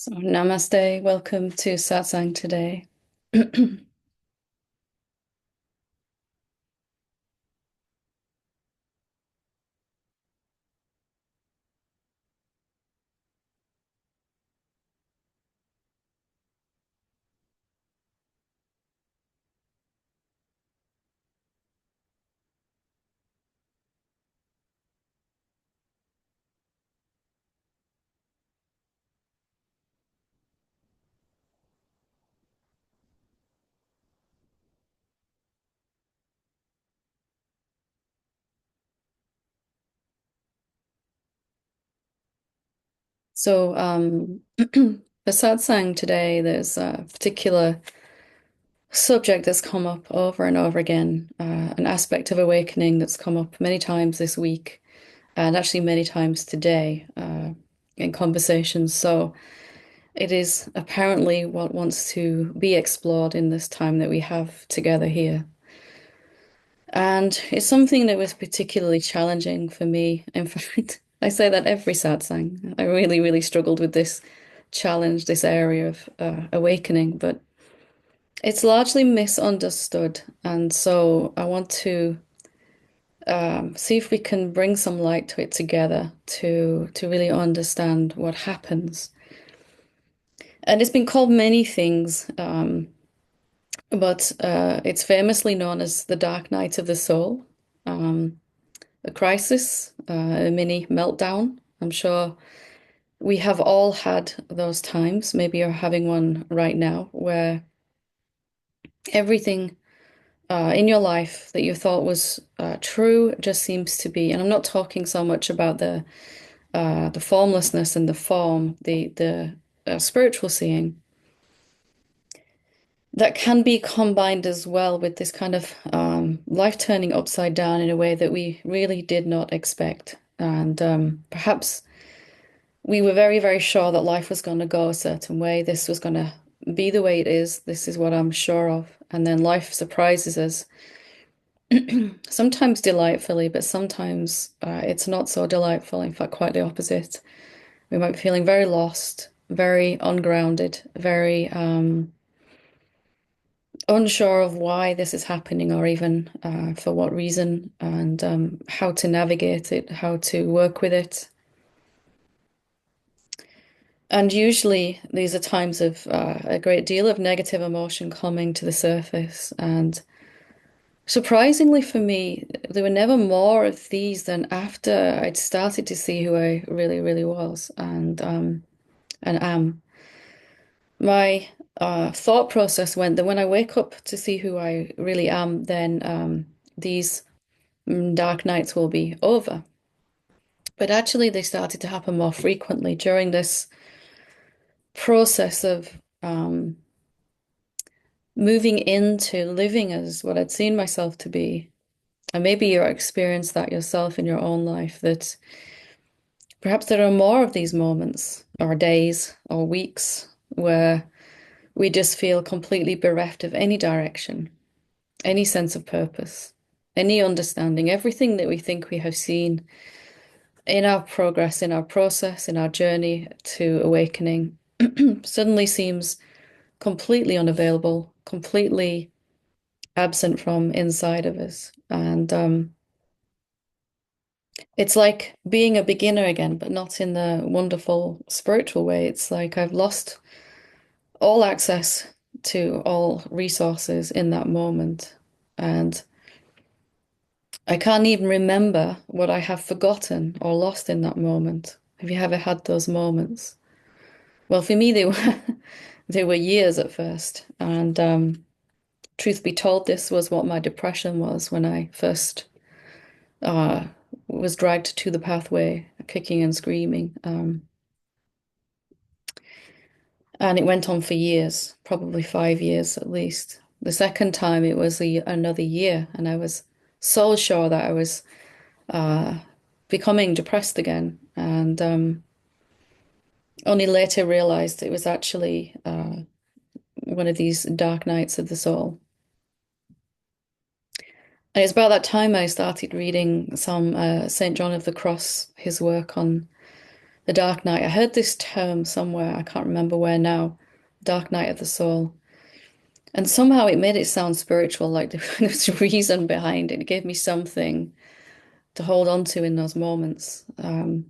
So, namaste, welcome to Satsang today. So, for Satsang today, there's a particular subject that's come up over and over again, an aspect of awakening that's come up many times this week, and actually many times today, in conversations. So, it is apparently what wants to be explored in this time that we have together here. And it's something that was particularly challenging for me. In fact, I say that every satsang. I really, really struggled with this challenge, this area of awakening, but it's largely misunderstood. And so I want to see if we can bring some light to it together to really understand what happens. And it's been called many things, but it's famously known as the dark night of the soul. Um, a crisis, a mini meltdown. I'm sure we have all had those times. Maybe you're having one right now where everything in your life that you thought was true just seems to be. And I'm not talking so much about the formlessness and the form, the spiritual seeing. That can be combined as well with this kind of life turning upside down in a way that we really did not expect. And perhaps we were very, very sure that life was going to go a certain way. This was going to be the way it is. This is what I'm sure of. And then life surprises us, sometimes delightfully, but sometimes it's not so delightful. In fact, quite the opposite. We might be feeling very lost, very ungrounded, very unsure of why this is happening or even for what reason and how to navigate it, how to work with it. And usually these are times of a great deal of negative emotion coming to the surface. And surprisingly for me, there were never more of these than after I'd started to see who I really, really was and am. My thought process went that when I wake up to see who I really am, then these dark nights will be over. But actually, they started to happen more frequently during this process of um, moving into living as what I'd seen myself to be. And maybe you experienced that yourself in your own life, that perhaps there are more of these moments or days or weeks where we just feel completely bereft of any direction, any sense of purpose, any understanding, everything that we think we have seen in our progress, in our process, in our journey to awakening suddenly seems completely unavailable, completely absent from inside of us. And it's like being a beginner again, but not in the wonderful spiritual way. It's like I've lost all access to all resources in that moment. And I can't even remember what I have forgotten or lost in that moment. Have you ever had those moments? Well, for me, they were they were years at first. And truth be told, this was what my depression was when I first uh, was dragged to the pathway, kicking and screaming. And it went on for years, probably 5 years at least. The second time, it was another year, and I was so sure that I was uh, becoming depressed again. And only later realized it was actually one of these dark nights of the soul. And it's about that time I started reading some St. John of the Cross, his work on the dark night. I heard this term somewhere, I can't remember where now, dark night of the soul. And somehow it made it sound spiritual, like there's a reason behind it. It gave me something to hold on to in those moments. So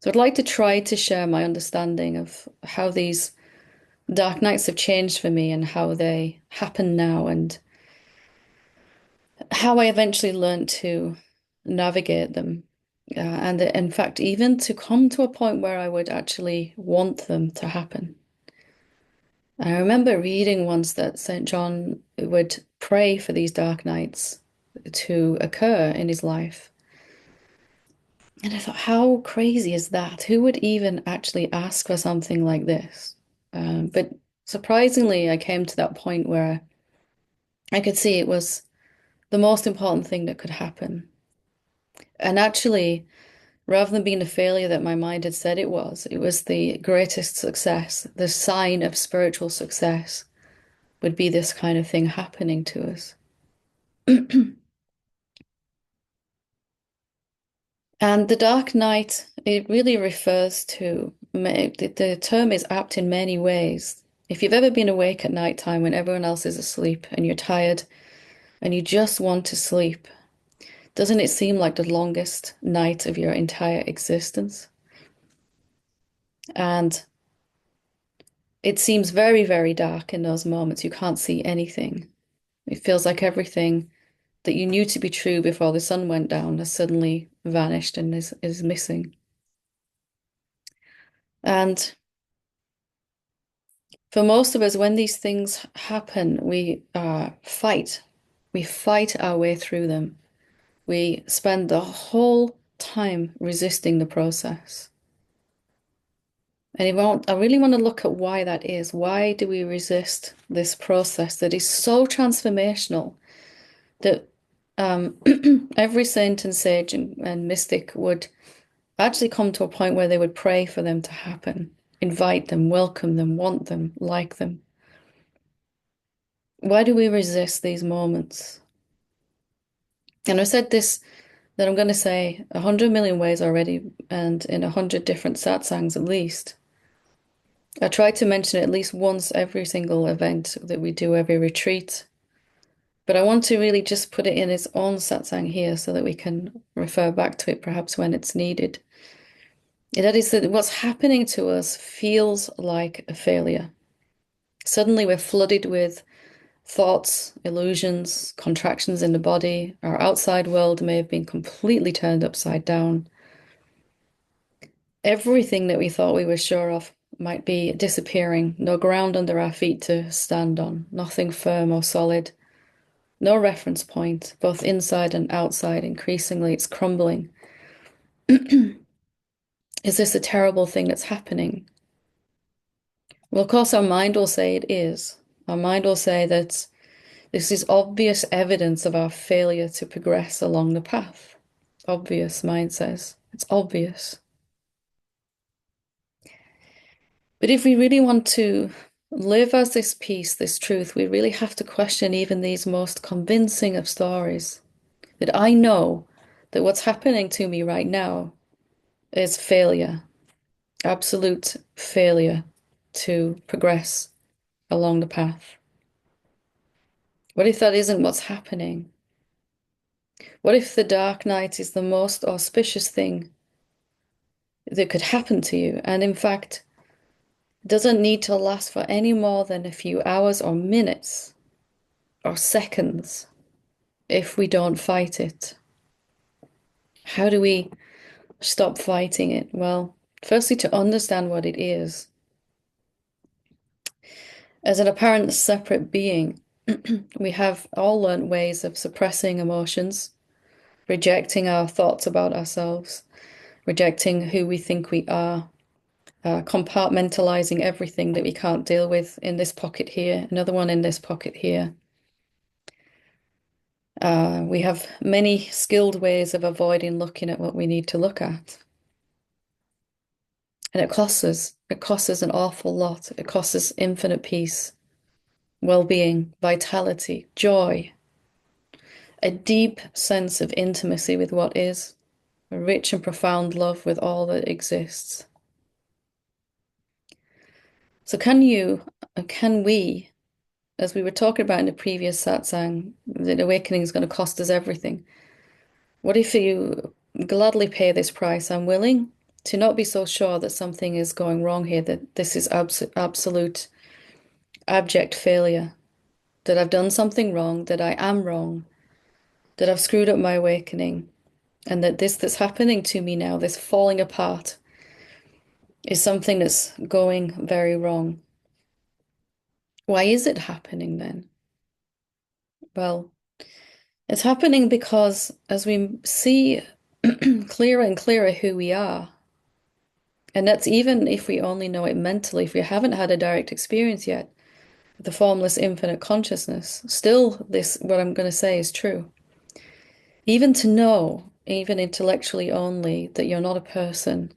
I'd like to try to share my understanding of how these dark nights have changed for me and how they happen now and how I eventually learned to navigate them. And in fact, even to come to a point where I would actually want them to happen. I remember reading once that St. John would pray for these dark nights to occur in his life. And I thought, how crazy is that? Who would even actually ask for something like this? But surprisingly, I came to that point where I could see it was the most important thing that could happen. And actually, rather than being a failure that my mind had said it was the greatest success. The sign of spiritual success would be this kind of thing happening to us. And the dark night, it really refers to, the term is apt in many ways. If you've ever been awake at night time when everyone else is asleep and you're tired and you just want to sleep, doesn't it seem like the longest night of your entire existence? And it seems very, very dark in those moments. You can't see anything. It feels like everything that you knew to be true before the sun went down has suddenly vanished and is missing. And for most of us, when these things happen, we fight. We fight our way through them. We spend the whole time resisting the process. And I really want to look at why that is. Why do we resist this process that is so transformational that every saint and sage and mystic would actually come to a point where they would pray for them to happen, invite them, welcome them, want them, like them. Why do we resist these moments? And I said this that I'm going to say 100 million ways already, and in 100 different satsangs at least. I try to mention it at least once every single event that we do, every retreat. But I want to really just put it in its own satsang here so that we can refer back to it perhaps when it's needed. That is that what's happening to us feels like a failure. Suddenly we're flooded with thoughts, illusions, contractions in the body. Our outside world may have been completely turned upside down. Everything that we thought we were sure of might be disappearing. No ground under our feet to stand on, nothing firm or solid, no reference point, both inside and outside. Increasingly, it's crumbling. Is this a terrible thing that's happening? Well, of course, our mind will say it is. Our mind will say that this is obvious evidence of our failure to progress along the path. Obvious, mind says. It's obvious. But if we really want to live as this peace, this truth, we really have to question even these most convincing of stories. That I know that what's happening to me right now is failure, absolute failure to progress along the path. What if that isn't what's happening? What if the dark night is the most auspicious thing that could happen to you? And in fact, doesn't need to last for any more than a few hours or minutes or seconds if we don't fight it. How do we stop fighting it? Well, firstly, to understand what it is. As an apparent separate being, we have all learned ways of suppressing emotions, rejecting our thoughts about ourselves, rejecting who we think we are, compartmentalizing everything that we can't deal with in this pocket here, another one in this pocket here. We have many skilled ways of avoiding looking at what we need to look at. And it costs us. It costs us an awful lot. It costs us infinite peace, well-being, vitality, joy, a deep sense of intimacy with what is. a rich and profound love with all that exists. So can we, as we were talking about in the previous satsang, that awakening is going to cost us everything. What if you gladly pay this price? I'm willing to not be so sure that something is going wrong here, that this is absolute abject failure, that I've done something wrong, that I am wrong, that I've screwed up my awakening, and that this that's happening to me now, this falling apart, is something that's going very wrong. Why is it happening then? Well, it's happening because as we see clearer and clearer who we are, and that's even if we only know it mentally, if we haven't had a direct experience yet, the formless infinite consciousness, still this, what I'm going to say is true. Even to know, even intellectually only, that you're not a person,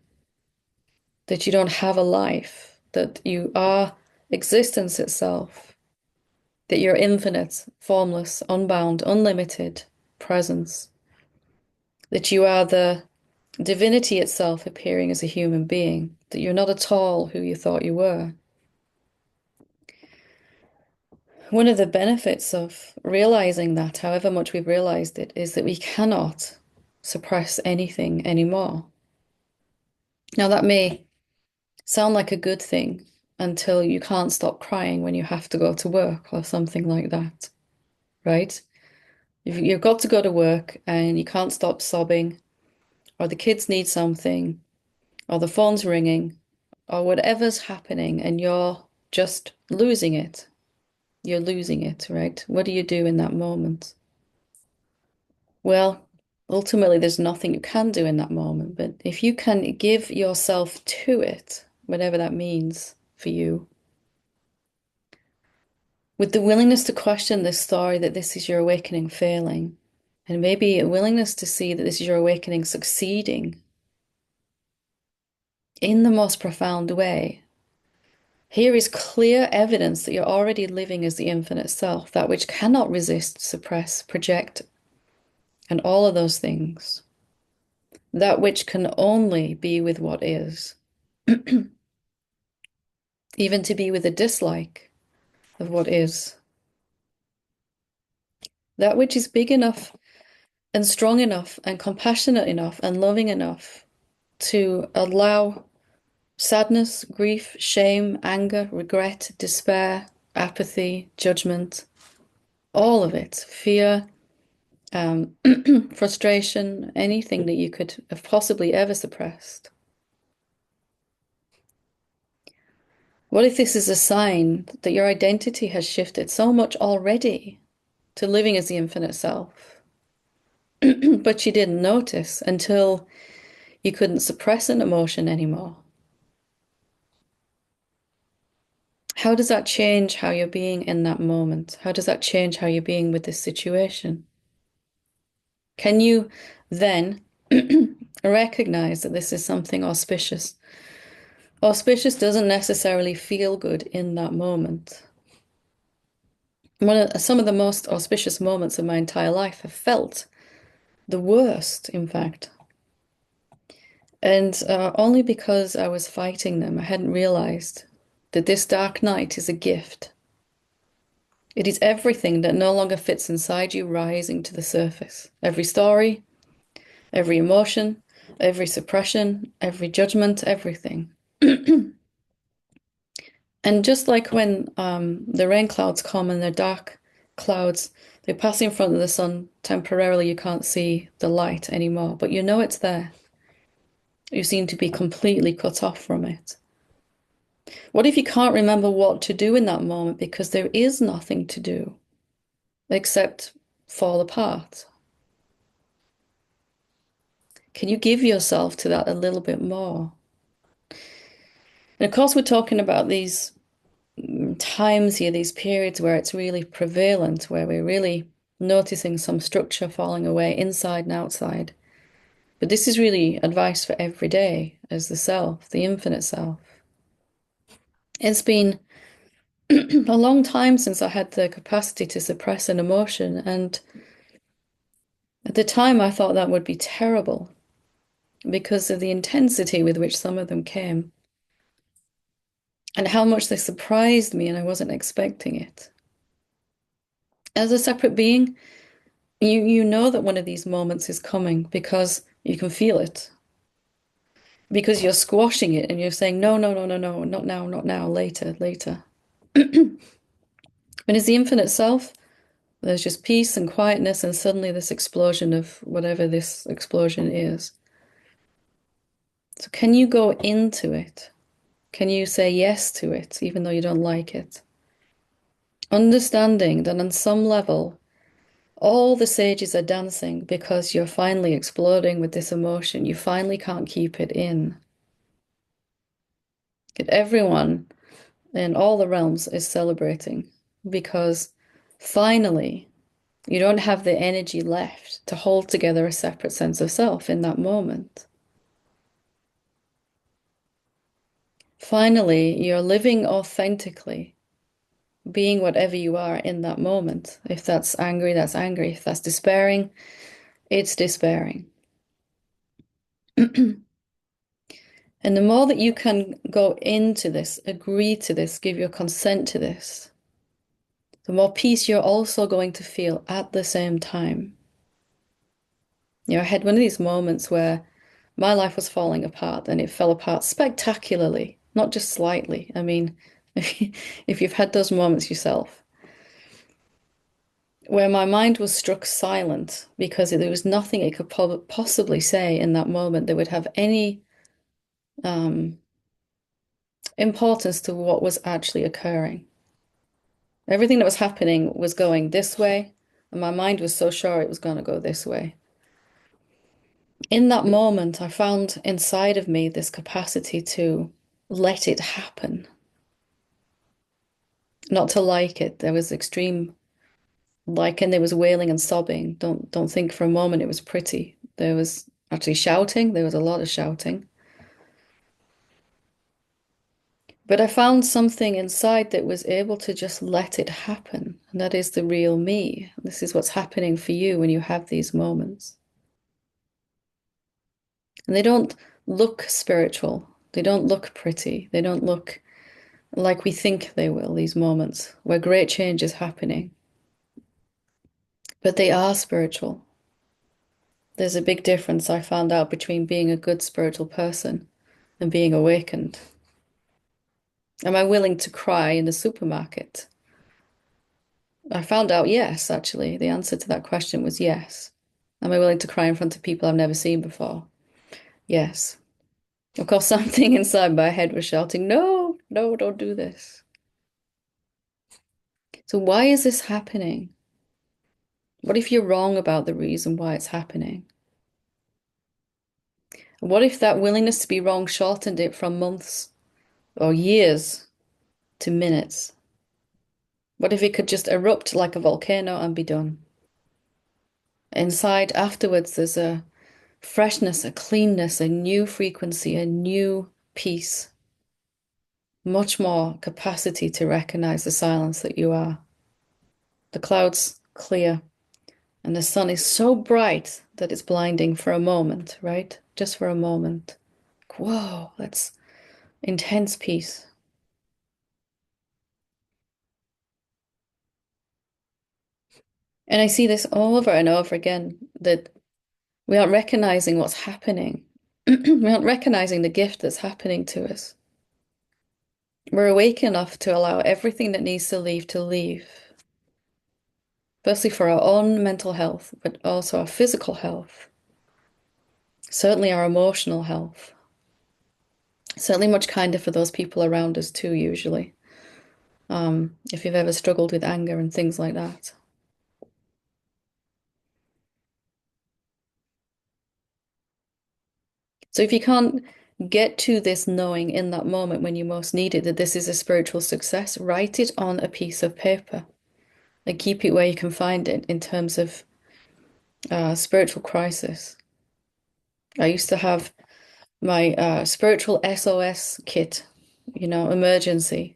that you don't have a life, that you are existence itself, that you're infinite, formless, unbound, unlimited presence, that you are the divinity itself appearing as a human being, that you're not at all who you thought you were. One of the benefits of realizing that, however much we've realized it, is that we cannot suppress anything anymore. Now, that may sound like a good thing until you can't stop crying when you have to go to work or something like that, right? You've got to go to work and you can't stop sobbing, or the kids need something, or the phone's ringing, or whatever's happening, and you're just losing it. You're losing it, right? What do you do in that moment? Well, ultimately, there's nothing you can do in that moment, but if you can give yourself to it, whatever that means for you, with the willingness to question this story that this is your awakening failing, and maybe a willingness to see that this is your awakening succeeding in the most profound way. Here is clear evidence that you're already living as the infinite self, that which cannot resist, suppress, project, and all of those things. That which can only be with what is, even to be with a dislike of what is. That which is big enough and strong enough and compassionate enough and loving enough to allow sadness, grief, shame, anger, regret, despair, apathy, judgment, all of it, fear, frustration, anything that you could have possibly ever suppressed. What if this is a sign that your identity has shifted so much already to living as the infinite self, but you didn't notice until you couldn't suppress an emotion anymore? How does that change how you're being in that moment? How does that change how you're being with this situation? Can you then recognize that this is something auspicious? Auspicious doesn't necessarily feel good in that moment. Some of the most auspicious moments of my entire life have felt the worst, in fact. And only because I was fighting them, I hadn't realized that this dark night is a gift. It is everything that no longer fits inside you rising to the surface. Every story, every emotion, every suppression, every judgment, everything. And just like when the rain clouds come and they're dark clouds, they pass in front of the sun temporarily, you can't see the light anymore, but you know it's there. You seem to be completely cut off from it. What if you can't remember what to do in that moment because there is nothing to do except fall apart? Can you give yourself to that a little bit more? And of course, we're talking about these times here, these periods where it's really prevalent, where we're really noticing some structure falling away inside and outside. But this is really advice for every day as the self, the infinite self. It's been a long time since I had the capacity to suppress an emotion, and at the time I thought that would be terrible. because of the intensity with which some of them came and how much they surprised me and I wasn't expecting it. As a separate being, you know that one of these moments is coming because you can feel it. Because you're squashing it and you're saying, no, no, no, no, no, not now, not now, later, later. But as the infinite self, there's just peace and quietness, and suddenly this explosion of whatever this explosion is. So, can you go into it? Can you say yes to it, even though you don't like it? Understanding that on some level, all the sages are dancing because you're finally exploding with this emotion. You finally can't keep it in. That everyone in all the realms is celebrating because finally you don't have the energy left to hold together a separate sense of self in that moment. Finally, you're living authentically, being whatever you are in that moment. If that's angry, that's angry. If that's despairing, it's despairing. And the more that you can go into this, agree to this, give your consent to this, the more peace you're also going to feel at the same time. You know, I had one of these moments where my life was falling apart and it fell apart spectacularly, not just slightly. I mean, if you've had those moments yourself, where my mind was struck silent because there was nothing it could possibly say in that moment that would have any um, importance to what was actually occurring. Everything that was happening was going this way, and my mind was so sure it was going to go this way. In that moment, I found inside of me this capacity to let it happen, not to like it. There was extreme like, and there was wailing and sobbing. Don't think for a moment it was pretty. There was actually shouting. There was a lot of shouting. But I found something inside that was able to just let it happen. And that is the real me. This is what's happening for you when you have these moments. And they don't look spiritual. They don't look pretty. They don't look like we think they will, these moments where great change is happening. But they are spiritual. There's a big difference I found out between being a good spiritual person and being awakened. Am I willing to cry in the supermarket? I found out yes, actually. The answer to that question was yes. Am I willing to cry in front of people I've never seen before? Yes. Of course, something inside my head was shouting, no, no, don't do this. So why is this happening? What if you're wrong about the reason why it's happening? What if that willingness to be wrong shortened it from months or years to minutes? What if it could just erupt like a volcano and be done? Inside, afterwards, there's a freshness, a cleanness, a new frequency, a new peace, much more capacity to recognize the silence that you are. The clouds clear, and the sun is so bright that it's blinding for a moment, right? Just for a moment. Whoa, that's intense peace. And I see this over and over again that we aren't recognizing what's happening. We aren't recognizing the gift that's happening to us. We're awake enough to allow everything that needs to leave to leave. Firstly, for our own mental health, but also our physical health. Certainly our emotional health. Certainly much kinder for those people around us too, usually. If you've ever struggled with anger and things like that. So if you can't get to this knowing in that moment when you most need it, that this is a spiritual success, write it on a piece of paper and keep it where you can find it in terms of spiritual crisis. I used to have my spiritual SOS kit, emergency.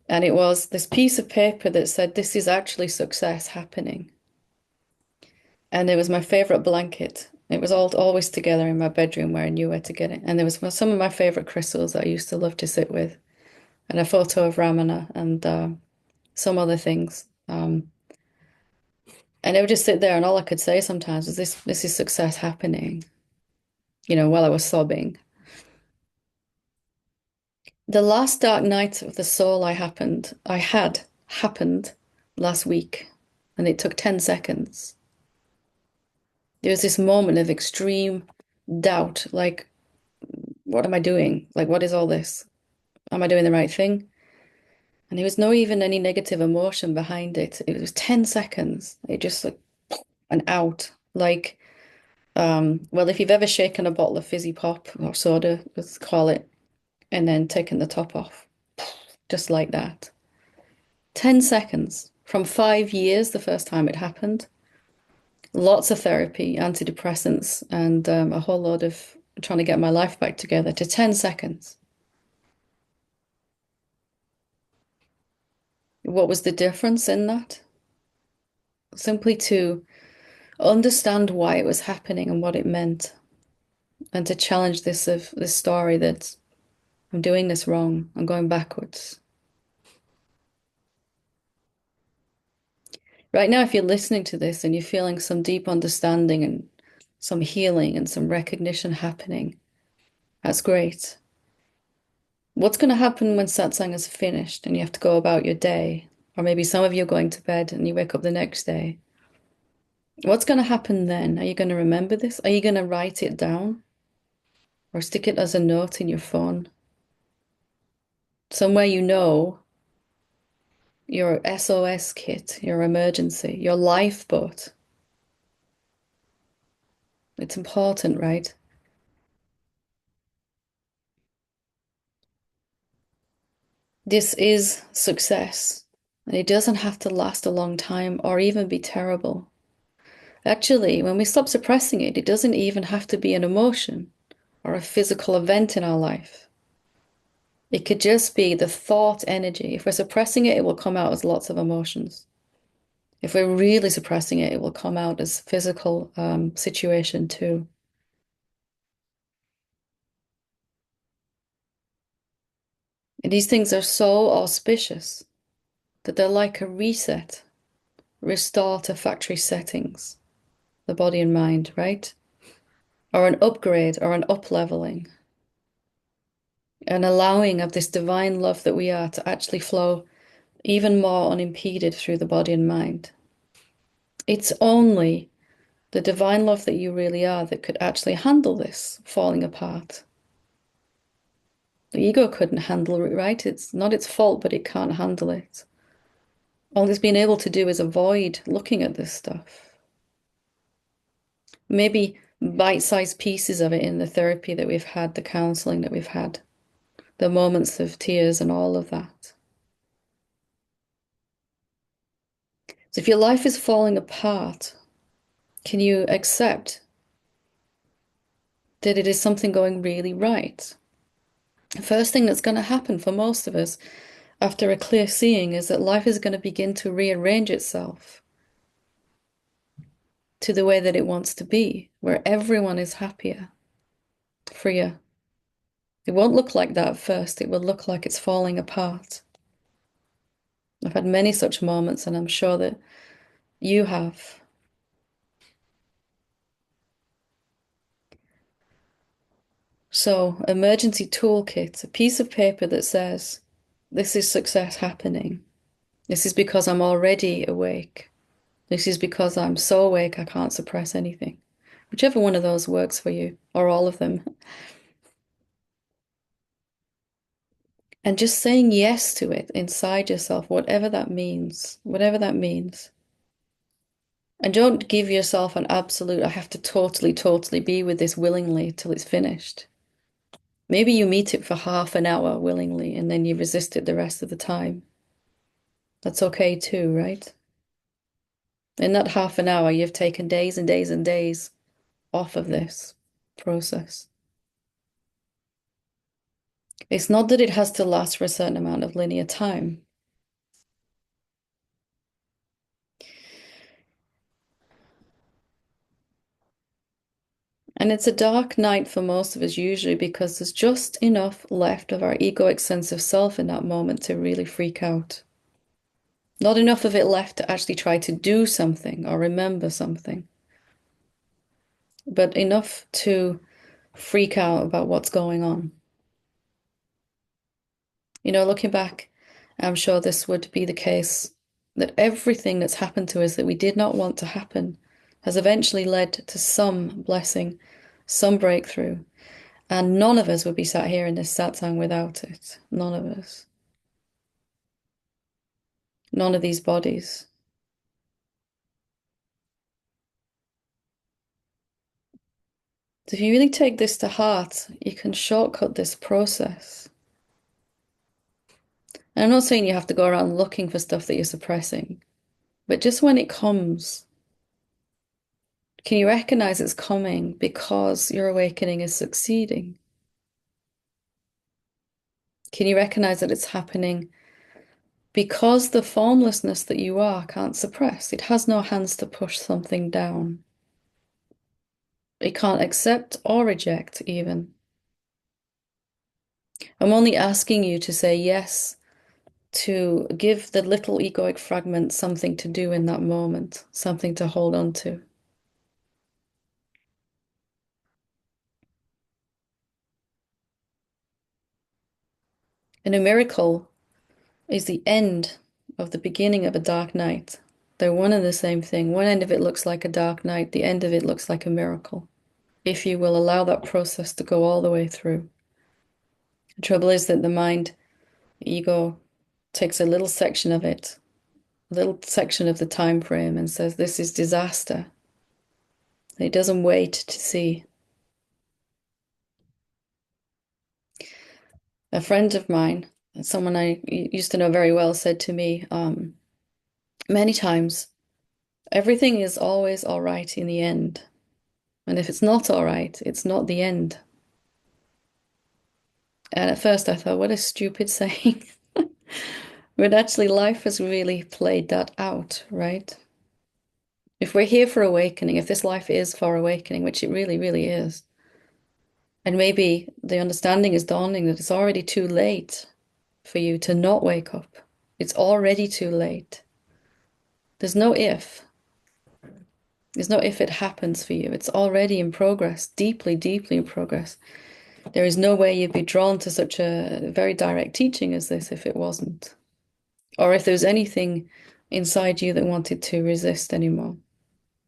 And it was this piece of paper that said, this is actually success happening. And it was my favorite blanket. It was all always together in my bedroom where I knew where to get it. And there was some of my favorite crystals that I used to love to sit with, and a photo of Ramana and some other things. And I would just sit there, and all I could say sometimes was, "This is success happening," while I was sobbing. The last dark night of the soul I had happened last week, and it took 10 seconds. There was this moment of extreme doubt, like, what am I doing? Like, what is all this? Am I doing the right thing? And there was no even any negative emotion behind it. It was 10 seconds. It just like an out. Like, well, if you've ever shaken a bottle of fizzy pop or soda, let's call it, and then taken the top off, just like that. 10 seconds from 5 years, the first time it happened. Lots of therapy, antidepressants, and a whole lot of trying to get my life back together to 10 seconds. What was the difference in that? Simply to understand why it was happening and what it meant, and to challenge this story that I'm doing this wrong, I'm going backwards. Right now, if you're listening to this and you're feeling some deep understanding and some healing and some recognition happening, that's great. What's going to happen when satsang is finished and you have to go about your day? Or maybe some of you are going to bed and you wake up the next day. What's going to happen then? Are you going to remember this? Are you going to write it down or stick it as a note in your phone? Somewhere your SOS kit, your emergency, your lifeboat. It's important, right? This is success. And it doesn't have to last a long time or even be terrible. Actually, when we stop suppressing it, it doesn't even have to be an emotion or a physical event in our life. It could just be the thought energy. If we're suppressing it, it will come out as lots of emotions. If we're really suppressing it, it will come out as physical situation too. And these things are so auspicious that they're like a reset, restore to factory settings, the body and mind, right? Or an upgrade or an up-leveling, an allowing of this divine love that we are to actually flow even more unimpeded through the body and mind. It's only the divine love that you really are that could actually handle this falling apart. The ego couldn't handle it, right? It's not its fault, but it can't handle it. All it's been able to do is avoid looking at this stuff. Maybe bite-sized pieces of it in the therapy that we've had, the counseling that we've had, the moments of tears and all of that. So if your life is falling apart, can you accept that it is something going really right? The first thing that's going to happen for most of us after a clear seeing is that life is going to begin to rearrange itself to the way that it wants to be, where everyone is happier, freer. It won't look like that at first. It will look like it's falling apart. I've had many such moments, and I'm sure that you have. So, emergency toolkit, a piece of paper that says, this is success happening. This is because I'm already awake. This is because I'm so awake I can't suppress anything. Whichever one of those works for you, or all of them. And just saying yes to it inside yourself, whatever that means, whatever that means. And don't give yourself an absolute, I have to totally, totally be with this willingly till it's finished. Maybe you meet it for half an hour willingly and then you resist it the rest of the time. That's okay too, right? In that half an hour, you've taken days and days and days off of this process. It's not that it has to last for a certain amount of linear time. And it's a dark night for most of us, usually because there's just enough left of our egoic sense of self in that moment to really freak out. Not enough of it left to actually try to do something or remember something, but enough to freak out about what's going on. Looking back, I'm sure this would be the case that everything that's happened to us that we did not want to happen has eventually led to some blessing, some breakthrough. And none of us would be sat here in this satsang without it. None of us. None of these bodies. So if you really take this to heart, you can shortcut this process. And I'm not saying you have to go around looking for stuff that you're suppressing, but just when it comes, can you recognize it's coming because your awakening is succeeding? Can you recognize that it's happening because the formlessness that you are can't suppress? It has no hands to push something down. It can't accept or reject, even. I'm only asking you to say yes, to give the little egoic fragment something to do in that moment, something to hold on to. And a miracle is the end of the beginning of a dark night. They're one and the same thing. One end of it looks like a dark night, the end of it looks like a miracle, if you will allow that process to go all the way through. The trouble is that the mind, the ego, takes a little section of it, a little section of the time frame, and says, this is disaster. And it doesn't wait to see. A friend of mine, someone I used to know very well, said to me many times, everything is always all right in the end. And if it's not all right, it's not the end. And at first I thought, what a stupid saying. But actually, life has really played that out, right? If we're here for awakening, if this life is for awakening, which it really, really is, and maybe the understanding is dawning that it's already too late for you to not wake up. It's already too late. There's no if. There's no if it happens for you. It's already in progress, deeply, deeply in progress. There is no way you'd be drawn to such a very direct teaching as this if it wasn't. Or if there was anything inside you that wanted to resist anymore.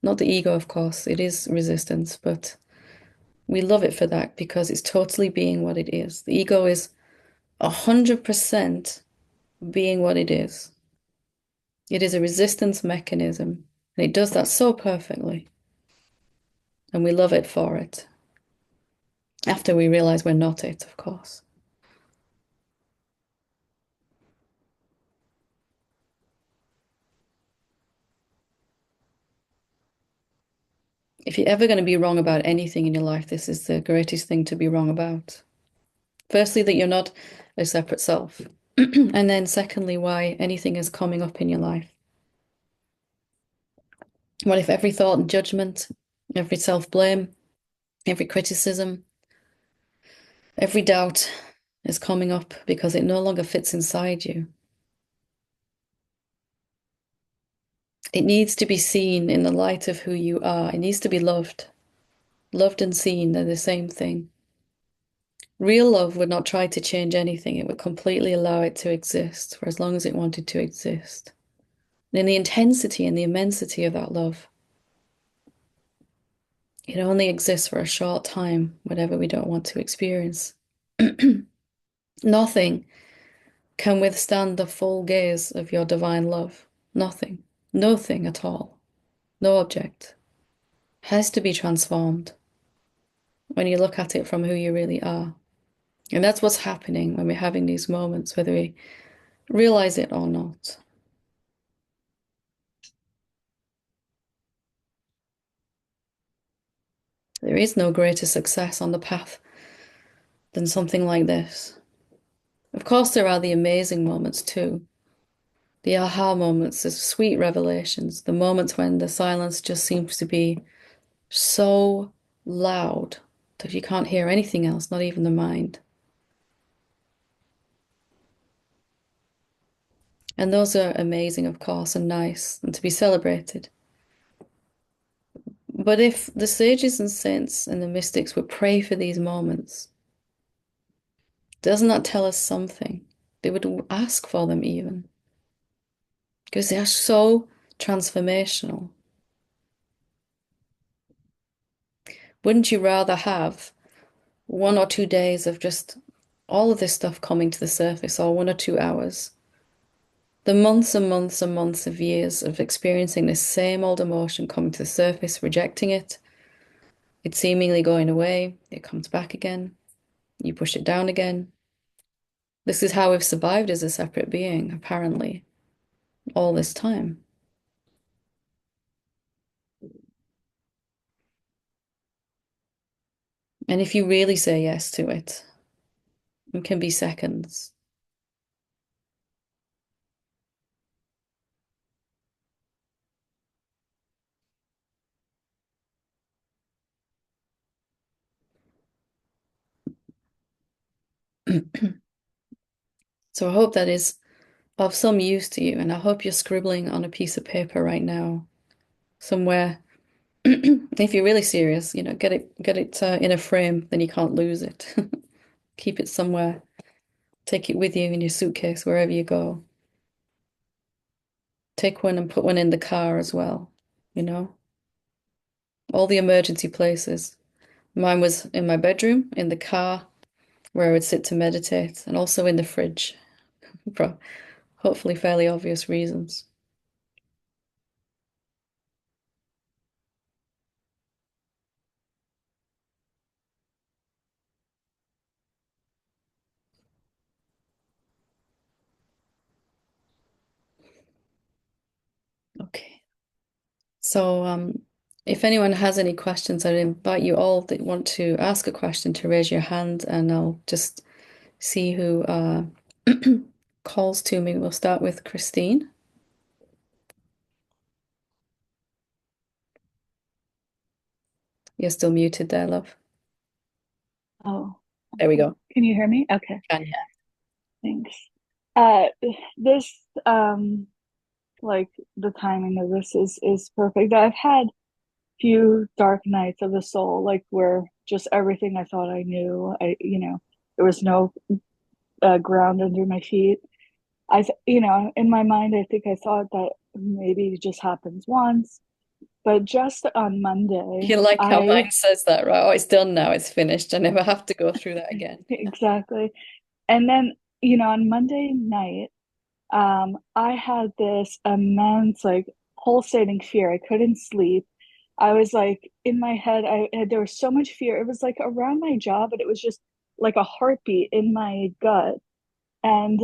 Not the ego, of course, it is resistance, but we love it for that because it's totally being what it is. The ego is 100% being what it is. It is a resistance mechanism, and it does that so perfectly. And we love it for it. After we realize we're not it, of course. If you're ever going to be wrong about anything in your life, this is the greatest thing to be wrong about. Firstly, that you're not a separate self. And then secondly, why anything is coming up in your life. What if every thought and judgment, every self-blame, every criticism, every doubt is coming up because it no longer fits inside you? It needs to be seen in the light of who you are. It needs to be loved. Loved and seen, they're the same thing. Real love would not try to change anything. It would completely allow it to exist for as long as it wanted to exist. And in the intensity and the immensity of that love, it only exists for a short time, whatever we don't want to experience. Nothing can withstand the full gaze of your divine love. Nothing. Nothing at all. No object has to be transformed when you look at it from who you really are. And that's what's happening when we're having these moments, whether we realize it or not. There is no greater success on the path than something like this. Of course, there are the amazing moments too. The aha moments, the sweet revelations, the moments when the silence just seems to be so loud that you can't hear anything else, not even the mind. And those are amazing, of course, and nice and to be celebrated. But if the sages and saints and the mystics would pray for these moments, doesn't that tell us something? They would ask for them even because they are so transformational. Wouldn't you rather have 1 or 2 days of just all of this stuff coming to the surface, or 1 or 2 hours? The months and months and months of years of experiencing this same old emotion coming to the surface, rejecting it, it seemingly going away, it comes back again, you push it down again. This is how we've survived as a separate being, apparently, all this time. And if you really say yes to it, it can be seconds. So I hope that is of some use to you, and I hope you're scribbling on a piece of paper right now, somewhere. If you're really serious, get it in a frame, then you can't lose it. Keep it somewhere. Take it with you in your suitcase wherever you go. Take one and put one in the car as well, you know? All the emergency places. Mine was in my bedroom, in the car, where I would sit to meditate, and also in the fridge, for hopefully fairly obvious reasons. Okay. So, if anyone has any questions, I'd invite you all that want to ask a question to raise your hand, and I'll just see who calls to me. We'll start with Christine. You're still muted there, love. Oh, There we okay. go. Can you hear me? Okay, Can you? thanks. Uh, this like the timing of this is perfect. I've had few dark nights of the soul, like where just everything I thought I knew, there was no ground under my feet. In my mind, I think I thought that maybe it just happens once, but just on Monday, You like how I mine says that, right? Oh, it's done now. It's finished. I never have to go through that again. exactly, and then on Monday night. I had this immense, like, pulsating fear. I couldn't sleep. I was like in my head, there was so much fear. It was like around my jaw, but it was just like a heartbeat in my gut. And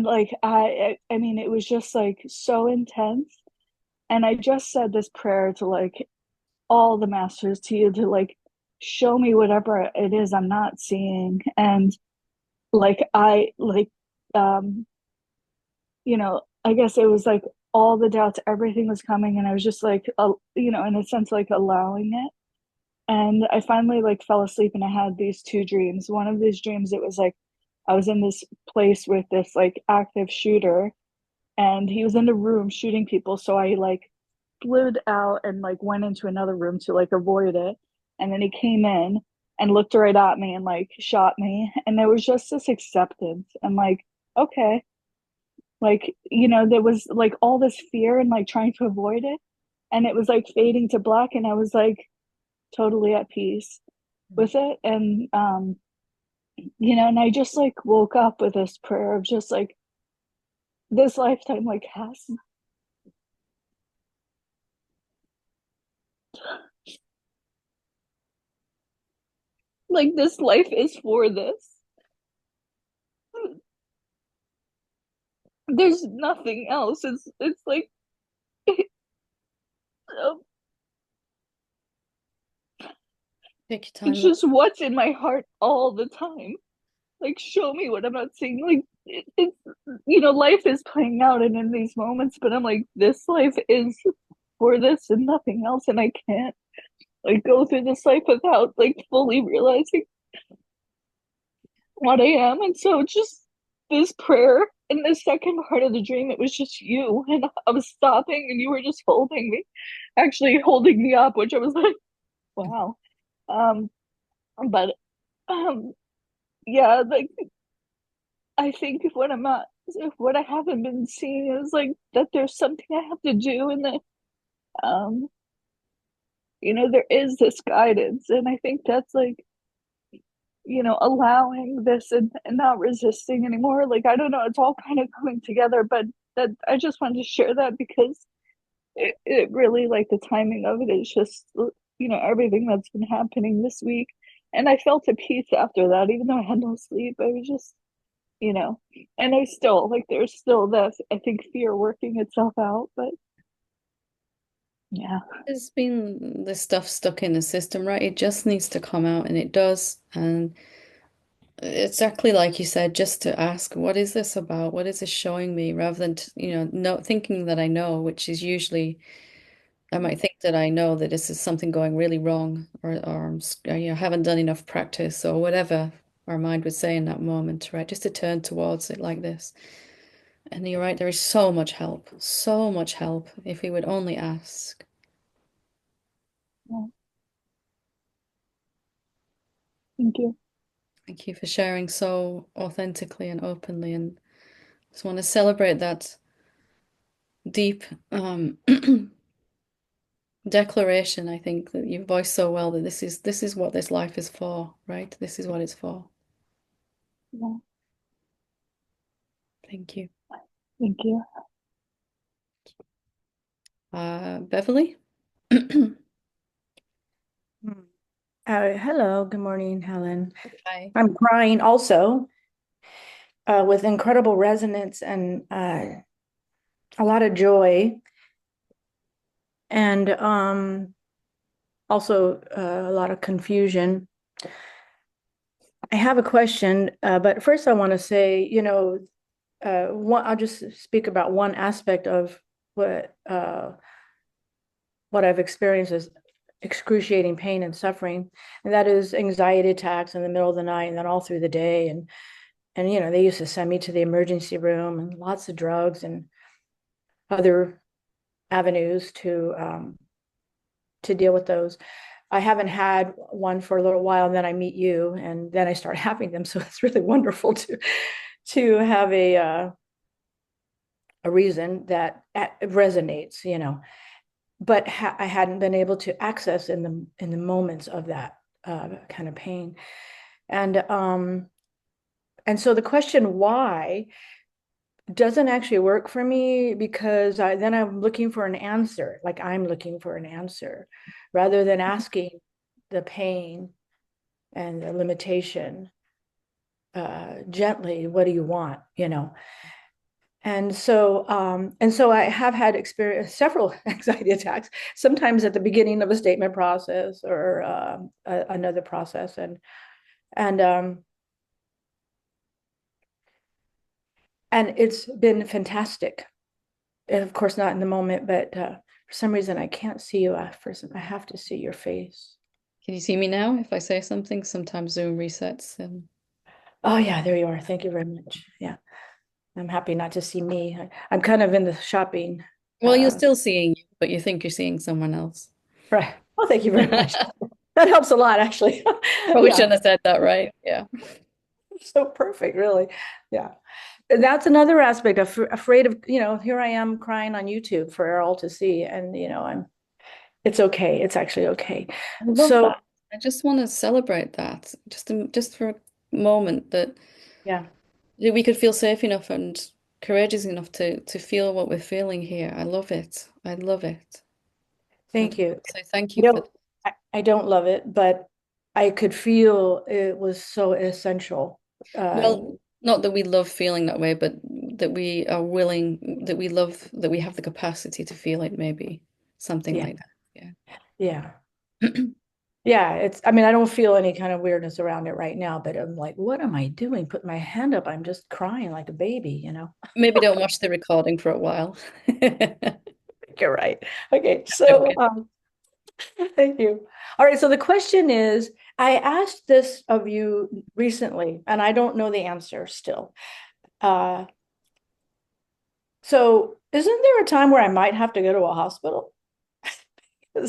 like I mean, it was just like so intense. And I just said this prayer to like all the masters, to you, to like show me whatever it is I'm not seeing. And like I like um I guess it was like all the doubts, everything was coming, and I was just like, in a sense, like allowing it. And I finally like fell asleep, and I had these two dreams. One of these dreams, it was like I was in this place with this like active shooter, and he was in the room shooting people. So I like flew out and like went into another room to like avoid it. And then he came in and looked right at me and like shot me. And there was just this acceptance and like, okay, like there was like all this fear and like trying to avoid it, and it was like fading to black, and I was like totally at peace with it. And and I just like woke up with this prayer of just like this lifetime like has like this life is for this. There's nothing else. It's like um, Take your time, it's love. just what's in my heart all the time. Like show me what I'm not seeing. Like it's life is playing out and in these moments, but I'm like, this life is for this and nothing else, and I can't. like go through this life without like fully realizing what I am. And so just this prayer in the second part of the dream, it was just you. And I was stopping and you were just holding me, actually holding me up, which I was like, wow. Um, but um yeah, like I think if what I'm not if what I haven't been seeing is like that there's something I have to do and that um there is this guidance. And I think that's like allowing this and not resisting anymore. Like, I don't know, it's all kind of coming together, but that I just wanted to share that because it really, like, the timing of it is just, everything that's been happening this week. And I felt at peace after that, even though I had no sleep. I was just, you know, and I still, like, there's still that, I think, fear working itself out. But yeah, There's been this stuff stuck in the system, right? It just needs to come out, and it does. And exactly like you said, just to ask, what is this about? What is this showing me? Rather than, not thinking that I know, which is usually, I might think that I know that this is something going really wrong, or haven't done enough practice, or whatever our mind would say in that moment, right? Just to turn towards it like this. And you're right, there is so much help if we would only ask. yeah, thank you. Thank you for sharing so authentically and openly. And just want to celebrate that deep declaration. I think that you voiced so well that this is what this life is for, right? This is what it's for. Yeah, Thank you. thank you. Beverly? Hmm. Hello, good morning, Helen. Hi. I'm crying also with incredible resonance and a lot of joy, and also a lot of confusion. I have a question, but first I want to say, I'll just speak about one aspect of what I've experienced as excruciating pain and suffering, and that is anxiety attacks in the middle of the night and then all through the day. And they used to send me to the emergency room and lots of drugs and other avenues to deal with those. I haven't had one for a little while, and then I meet you, and then I start having them. So it's really wonderful to have a reason that resonates, but I hadn't been able to access in the moments of that kind of pain. And so the question why doesn't actually work for me, because then I'm looking for an answer, like I'm looking for an answer rather than asking the pain and the limitation gently, what do you want, and so I have had experience several anxiety attacks, sometimes at the beginning of a statement process or another process, and and it's been fantastic. And of course, not in the moment, but for some reason, I can't see you. First, I have to see your face. Can you see me now if I say something? Sometimes Zoom resets and Oh, yeah, there you are. Thank you very much. Yeah, I'm happy not to see me. I'm kind of in the shopping. well, you're still seeing you, but you think you're seeing someone else. Right. Well, thank you very much. That helps a lot, actually. Probably Yeah, shouldn't have said that, right? Yeah. so perfect, really. Yeah. That's another aspect of afraid of, here I am crying on YouTube for all to see. And, it's okay. It's actually okay. I love So, that. I just want to celebrate that, just for a moment, yeah, that we could feel safe enough and courageous enough to feel what we're feeling here. I love it. I love it. So I thank just you. want to say thank I you for don't, I don't love it, but I could feel it was so essential. well, not that we love feeling that way, but that we are willing, that we love, that we have the capacity to feel it, maybe something Yeah, like that. yeah, Yeah. yeah. I mean, I don't feel any kind of weirdness around it right now, but I'm like, what am I doing? Put my hand up. I'm just crying like a baby. Maybe don't watch the recording for a while. You're right. Okay, so Joking. Thank you. All right, so the question is, I asked this of you recently, and I don't know the answer still. Uh, so isn't there a time where I might have to go to a hospital?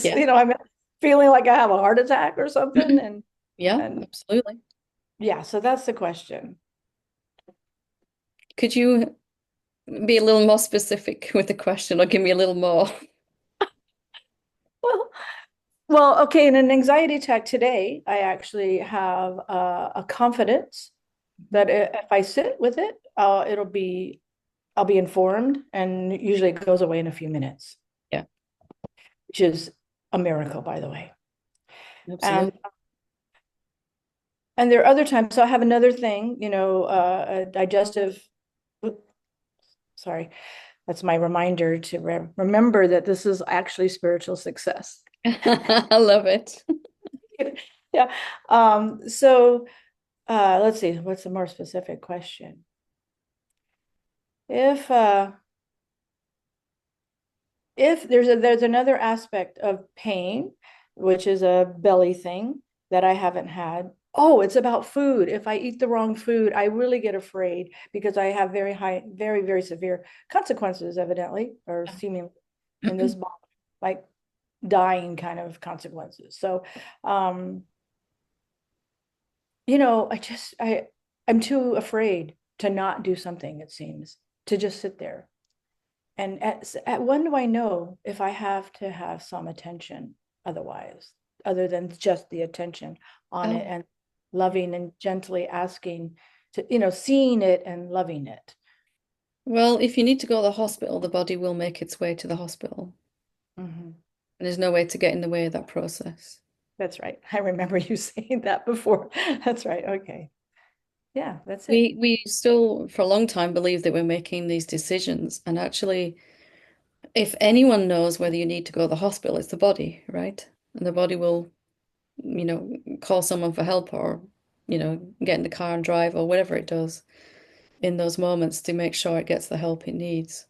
Yeah. I'm feeling like I have a heart attack or something, Yeah, and absolutely. yeah, so that's the question. Could you be a little more specific with the question or give me a little more? Well, okay, in an anxiety attack today, I actually have a confidence that if I sit with it, I'll be informed, and usually it goes away in a few minutes, Yeah, which is a miracle, by the way. And absolutely. there are other times. So I have another thing, a digestive. Sorry, that's my reminder to remember that this is actually spiritual success. I love it. Yeah. So let's see. What's a more specific question? If there's another aspect of pain, which is a belly thing that I haven't had. Oh, it's about food. If I eat the wrong food, I really get afraid because I have very high, very, very severe consequences, evidently, or seemingly in this body, like dying kind of consequences. So, um, I'm too afraid to not do something, it seems, to just sit there. And at when do I know if I have to have some attention otherwise, other than just the attention on it Oh, and loving and gently asking to, seeing it and loving it. well, if you need to go to the hospital, the body will make its way to the hospital. Mhm. And there's no way to get in the way of that process. That's right. I remember you saying that before. That's right. Okay. Yeah, that's it. We still, for a long time, believe that we're making these decisions. And actually, if anyone knows whether you need to go to the hospital, it's the body, right? And the body will, call someone for help or, get in the car and drive or whatever it does in those moments to make sure it gets the help it needs.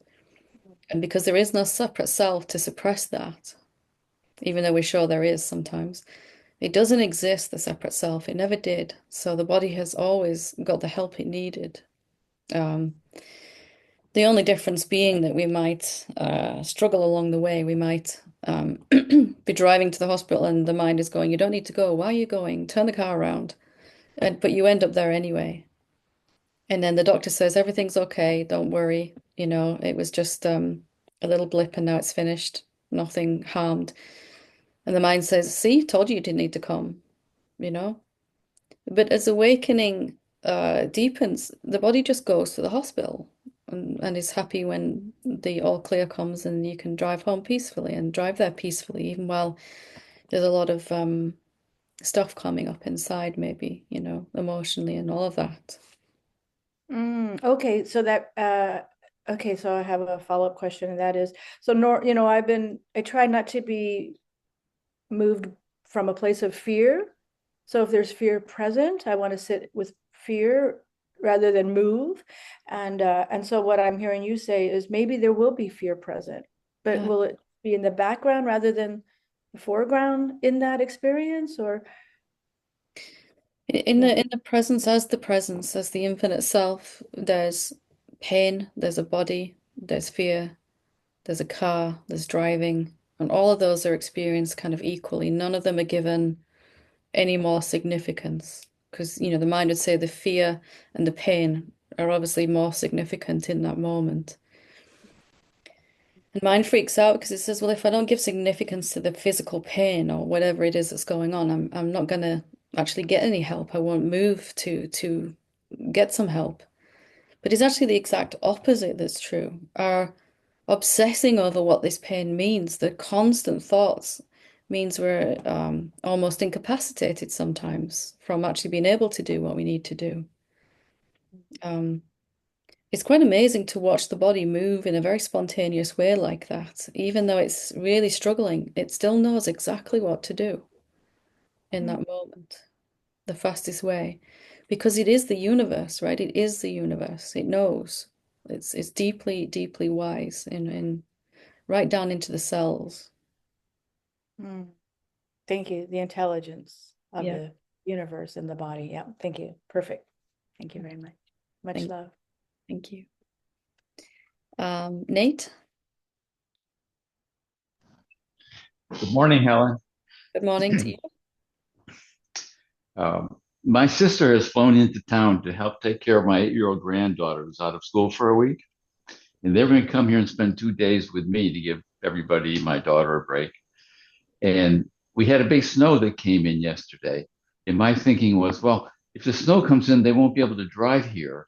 And because there is no separate self to suppress that, even though we're sure there is sometimes, it doesn't exist, the separate self. It never did. So the body has always got the help it needed. Um, the only difference being that we might struggle along the way. We might be driving to the hospital and the mind is going, you don't need to go. Why are you going? Turn the car around. But you end up there anyway. And then the doctor says, everything's okay. Don't worry. It was just a little blip and now it's finished. Nothing harmed. And the mind says, see, told you didn't need to come, you know? But as awakening deepens, the body just goes to the hospital and is happy when the all clear comes and you can drive home peacefully and drive there peacefully, even while there's a lot of stuff coming up inside, maybe, emotionally and all of that. Okay, okay, so I have a follow-up question, and that is, so I try not to be moved from a place of fear. So if there's fear present, I want to sit with fear rather than move. And so what I'm hearing you say is maybe there will be fear present, but Yeah. will it be in the background rather than the foreground in that experience? Or In the presence, as the infinite self, there's pain, there's a body, there's fear, there's a car, there's driving, and all of those are experienced kind of equally. None of them are given any more significance because, the mind would say the fear and the pain are obviously more significant in that moment. And mind freaks out because it says, well, if I don't give significance to the physical pain or whatever it is that's going on, I'm not going to actually get any help. I won't move to get some help. But it's actually the exact opposite that's true. Our obsessing over what this pain means, the constant thoughts, means we're almost incapacitated sometimes from actually being able to do what we need to do. Um, it's quite amazing to watch the body move in a very spontaneous way like that. Even though it's really struggling, it still knows exactly what to do in that moment, the fastest way. Because it is the universe, right? It is the universe. It knows. It's deeply, deeply wise in right down into the cells. Mm. Thank you. The intelligence of Yeah. the universe and the body. Yeah. Thank you. Perfect. Thank you very much. Much Thank, love. thank you. Nate, Good morning, Helen. good morning to you. My sister has flown into town to help take care of my 8-year-old granddaughter who's out of school for a week. And they're going to come here and spend 2 days with me to give everybody, my daughter, a break. And we had a big snow that came in yesterday. And my thinking was, well, if the snow comes in, they won't be able to drive here.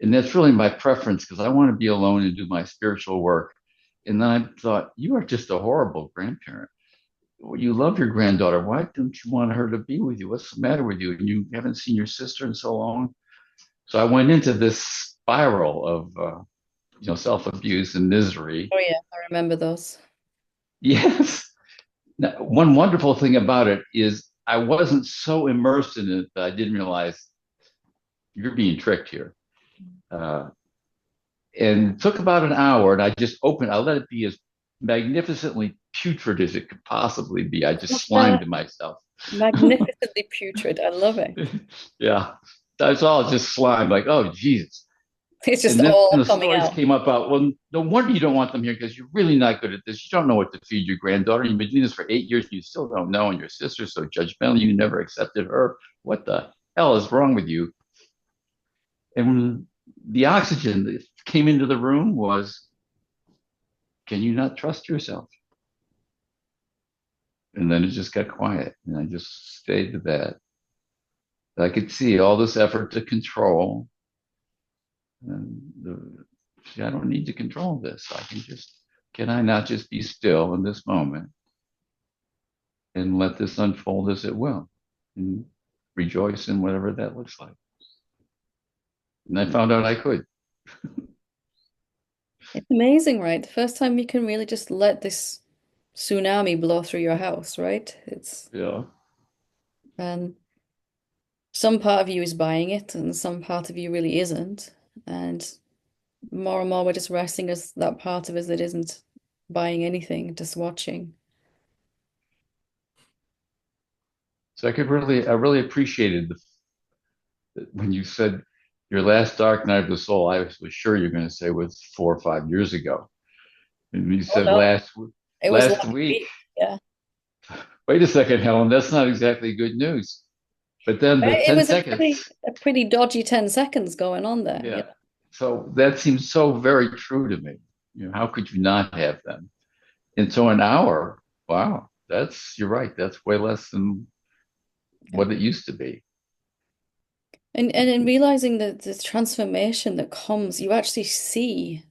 And that's really my preference because I want to be alone and do my spiritual work. And then I thought, you are just a horrible grandparent. You love your granddaughter. Why don't you want her to be with you? What's the matter with you? And you haven't seen your sister in so long. So I went into this spiral of, self-abuse and misery. Oh yeah, I remember those. Yes. Now, one wonderful thing about it is I wasn't so immersed in it that I didn't realize you're being tricked here. Uh, and it took about an hour, and I let it be as magnificently putrid as it could possibly be. I just What's that? slimed myself. Magnificently putrid. I love it. Yeah, that's all just slime. Like, oh, Jesus. It's just And then all the coming stories out. came up about, well, no wonder you don't want them here because you're really not good at this. You don't know what to feed your granddaughter. You've been doing this for 8 years and you still don't know. And your sister's so judgmental. You never accepted her. What the hell is wrong with you? And when the oxygen that came into the room was, can you not trust yourself? And then it just got quiet. And I just stayed to that. I could see all this effort to control. And I don't need to control this. Can I not just be still in this moment and let this unfold as it will and rejoice in whatever that looks like? And I found out I could. It's amazing, right? The first time you can really just let this tsunami blow through your house, right? It's Yeah. and some part of you is buying it and some part of you really isn't. And more we're just resting as that part of us that isn't buying anything, just watching. So I really appreciated when you said your last dark night of the soul. I was sure you're going to say was 4 or 5 years ago. And you Oh said no, it was last last week. week. Yeah. Wait a second, Helen. That's not exactly good news. But then the It 10 was seconds. a pretty dodgy 10 seconds going on there, you Yeah. know. So that seems so very true to me. How could you not have them? And so an hour, wow, you're right. That's way less than what it used to be. And in realizing that the transformation that comes, you actually see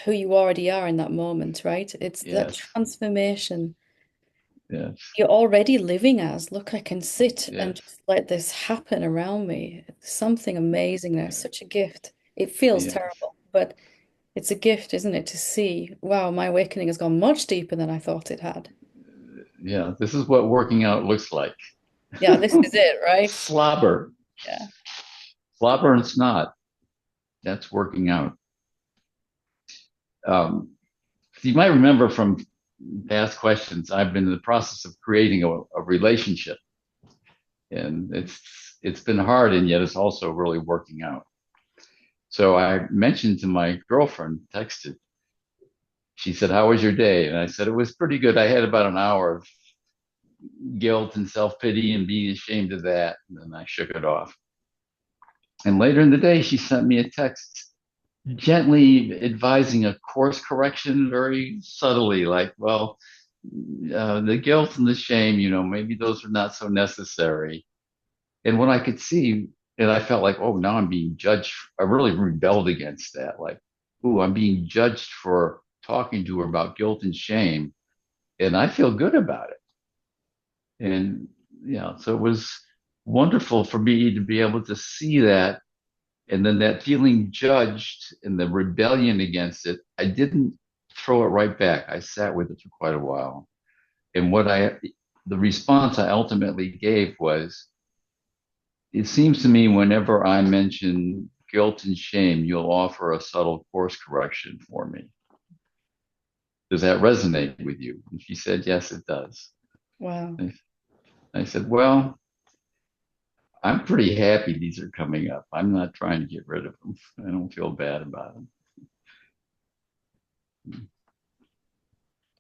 who you already are in that moment, right? It's that Yes, transformation yes, you're already living as. Look, I can sit and yes, just let this happen around me. It's something amazing there. yeah, Such a gift. It feels yes, terrible, but it's a gift, isn't it, to see, wow, my awakening has gone much deeper than I thought it had. yeah. This is what working out looks like. Yeah, this is it, right? Slobber, Yeah. slobber and snot. That's working out. Um, you might remember from past questions, I've been in the process of creating a relationship, and it's been hard, and yet it's also really working out. So I mentioned to my girlfriend, texted, she said, "How was your day?" And I said, "It was pretty good. I had about an hour of guilt and self pity and being ashamed of that." And then I shook it off. And later in the day, she sent me a text gently advising a course correction very subtly, like, well, the guilt and the shame, maybe those are not so necessary. And when I could see, and I felt like, oh, now I'm being judged. I really rebelled against that. Like, ooh, I'm being judged for talking to her about guilt and shame. And I feel good about it. And yeah, so it was wonderful for me to be able to see that. And then that feeling judged and the rebellion against it, I didn't throw it right back. I sat with it for quite a while. And the response I ultimately gave was, it seems to me whenever I mention guilt and shame, you'll offer a subtle course correction for me. Does that resonate with you? And she said, yes, it does. Wow. I said, well, I'm pretty happy these are coming up. I'm not trying to get rid of them. I don't feel bad about them.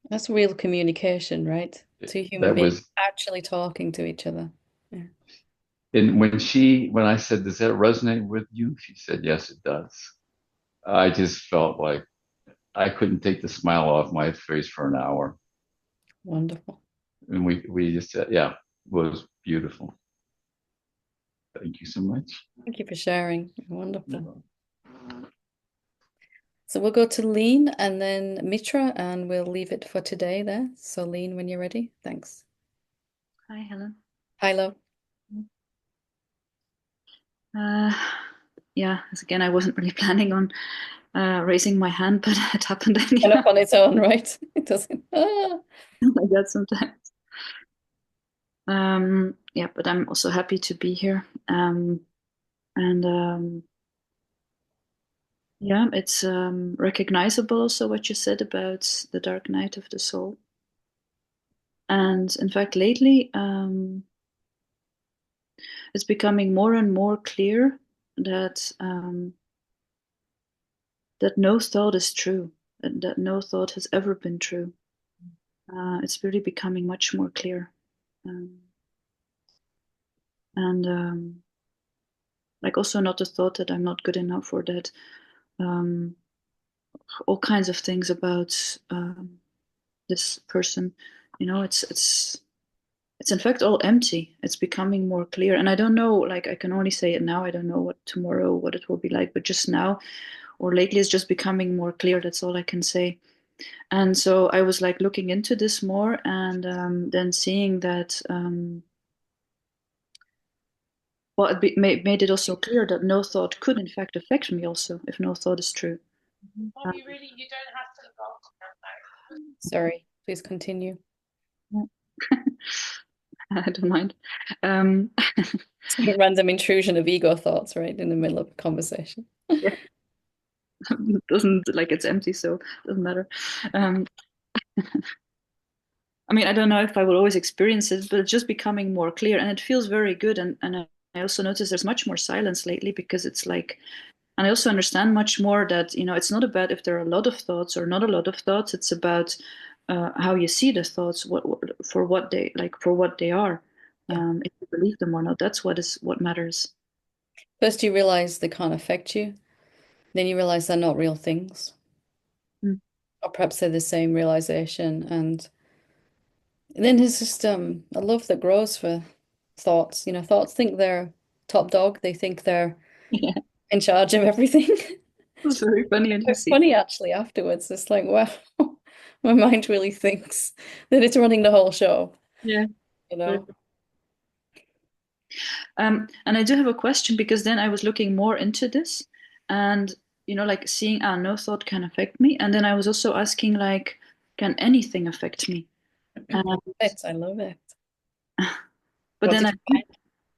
That's real communication, right? Two human That beings was, actually talking to each other. Yeah. and when I said, does that resonate with you? She said, yes, it does. I just felt like I couldn't take the smile off my face for an hour. Wonderful. And we just said, yeah, it was beautiful. Thank you so much. Thank you for sharing. Wonderful. So we'll go to Lean and then Mitra, and we'll leave it for today there. So Lean, when you're ready. Thanks. Hi, Helen. Hi, love. Yeah, as again, I wasn't really planning on raising my hand, but it happened And anyhow. up on its own, right? It doesn't. Like that sometimes. Yeah, but I'm also happy to be here. And yeah, it's recognizable also what you said about the dark night of the soul. And in fact, lately, it's becoming more and more clear that that no thought is true, that no thought has ever been true. It's really becoming much more clear. Um, and like also not the thought that I'm not good enough or that um, all kinds of things about this person, it's in fact all empty. It's becoming more clear, and I don't know. Like I can only say it now. I don't know what tomorrow, what it will be like, but just now or lately, it's just becoming more clear. That's all I can say. And so I was like looking into this more, and then seeing that. Well, made it also clear that no thought could, in fact, affect me. Also, if no thought is true. Bobby, really, you don't have to look. Sorry, please continue. I don't mind. Um, Random intrusion of ego thoughts, right, in the middle of a conversation. yeah, doesn't like it's empty, so it doesn't matter. Um, I mean, I don't know if I will always experience it, but it's just becoming more clear, and it feels very good. And I also notice there's much more silence lately because it's like, and I also understand much more that it's not about if there are a lot of thoughts or not a lot of thoughts. It's about how you see the thoughts, for what they like, for what they are, Yeah. if you believe them or not. That's what matters. First, you realize they can't affect you. Then you realize they're not real things. Mm. Or perhaps they're the same realization. And then there's just a love that grows for thoughts. Thoughts think they're top dog. They think they're Yeah, in charge of everything. it's very funny, and you It's see. funny actually afterwards. It's like, wow, my mind really thinks that it's running the whole show, Yeah. you know? And I do have a question because then I was looking more into this and, like seeing, no thought can affect me. And then I was also asking, like, can anything affect me? Um, I love it. but What then did you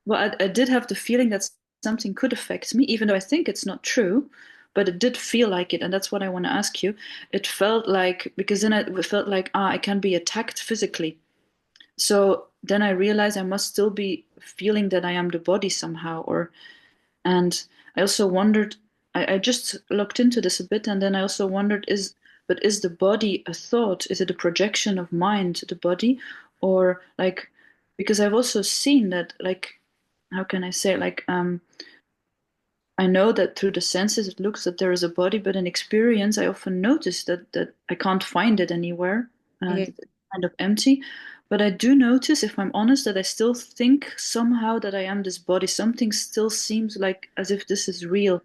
find? I did have the feeling that something could affect me, even though I think it's not true, but it did feel like it. And that's what I want to ask you. It felt like, because then it felt like, I can be attacked physically. So then I realized I must still be feeling that I am the body somehow, and I also wondered, I just looked into this a bit, and then I also wondered, is the body a thought? Is it a projection of mind, the body? Or like, because I've also seen that, like, how can I say, like, I know that through the senses it looks that there is a body, but in experience, I often notice that I can't find it anywhere, and Mhm. it's kind of empty. But I do notice, if I'm honest, that I still think somehow that I am this body. Something still seems like as if this is real.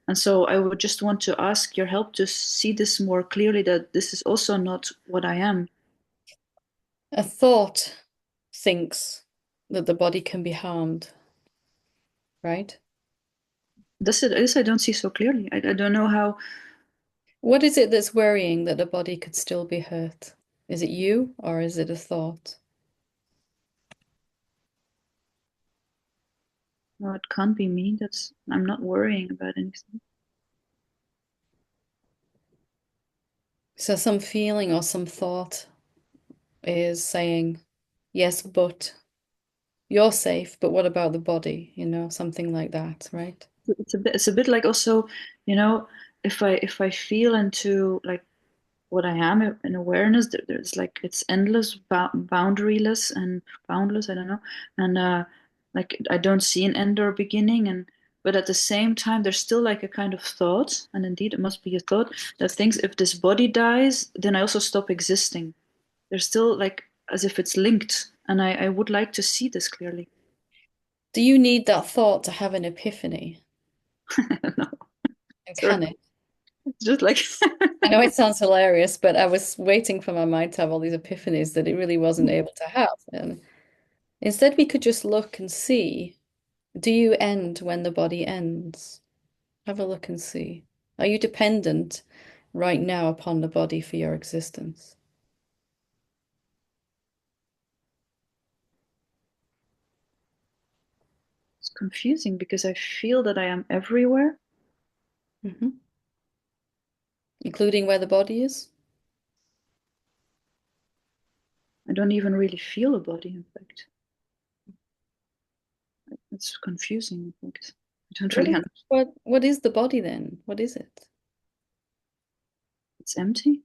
And so I would just want to ask your help to see this more clearly, that this is also not what I am. A thought thinks that the body can be harmed, right? This I don't see so clearly. I don't know how. What is it that's worrying that the body could still be hurt? Is it you or is it a thought? No, it can't be me. I'm not worrying about anything. So some feeling or some thought is saying, yes, but. you're safe, but what about the body? Something like that, right? It's a bit like also, you know, if I feel into like what I am in awareness, there's like it's endless, boundaryless and boundless. I don't know, and like I don't see an end or beginning, and but at the same time, there's still like a kind of thought, and indeed it must be a thought that thinks if this body dies, then I also stop existing. There's still like as if it's linked, and I would like to see this clearly. Do you need that thought to have an epiphany? I don't know. And Sort can of, it? it's just like I know it sounds hilarious, but I was waiting for my mind to have all these epiphanies that it really wasn't able to have. And instead, we could just look and see, do you end when the body ends? Have a look and see. Are you dependent right now upon the body for your existence? it's confusing because I feel that I am everywhere. Hmm. Including where the body is? I don't even really feel a body, in fact. It's confusing, in fact. I don't What really is understand. what is the body then? What is it? It's empty.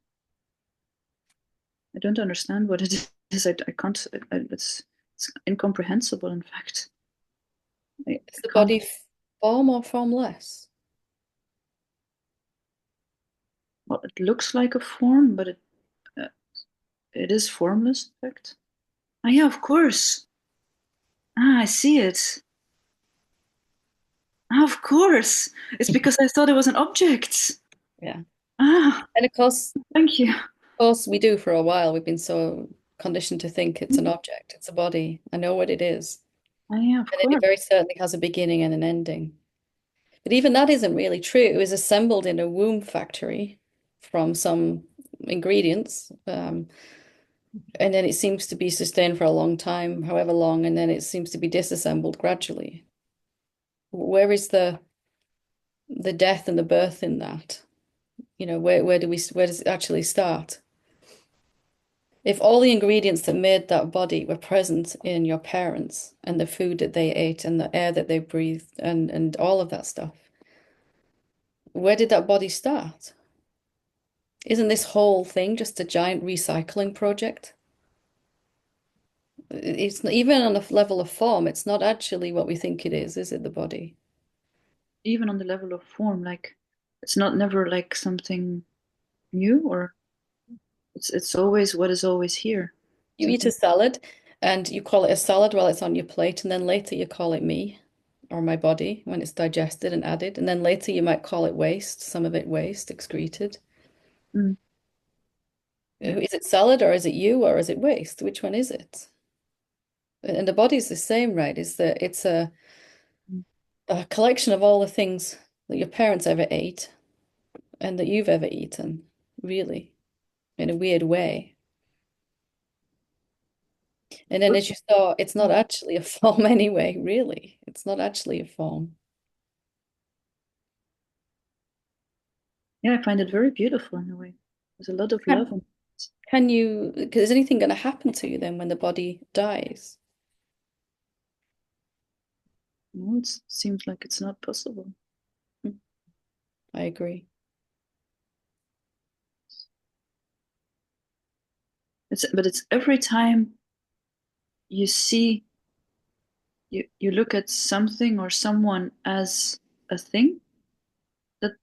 I don't understand what it is. I can't. It's incomprehensible, in fact. Is I the can't. body form or formless? Well, it looks like a form, but uh, it is formless, in fact. Ah, yeah, of course. Ah, I see it. Ah, of course. It's because I thought it was an object. Yeah. Ah, And thank you. of course, we do for a while. We've been so conditioned to think it's an object, it's a body. I know what it is. Ah, yeah, of And it course. very certainly has a beginning and an ending. But even that isn't really true. It was assembled in a womb factory from some ingredients. And then it seems to be sustained for a long time, however long, and then it seems to be disassembled gradually. Where is the death and the birth in that? Where does it actually start? If all the ingredients that made that body were present in your parents and the food that they ate and the air that they breathed and all of that stuff, where did that body start? Isn't this whole thing just a giant recycling project? It's not, even on a level of form, it's not actually what we think it is it, the body? Even on the level of form, like it's not never like something new, or it's always what is always here. You eat a Something. salad and you call it a salad while it's on your plate, and then later you call it me or my body when it's digested and added, and then later you might call it waste, some of it waste, excreted. Mm, yeah. Is it salad or is it you or is it waste? Which one is it? And the body's the same, right? Is that it's Mm. a collection of all the things that your parents ever ate and that you've ever eaten, really, in a weird way. And then as you saw, it's not actually a form anyway, really. It's not actually a form. Yeah, I find it very beautiful in a way. There's a lot of love Can, in it. can you, is anything going to happen to you then when the body dies? No, it seems like it's not possible. Hmm, I agree. But it's every time you see you look at something or someone as a thing,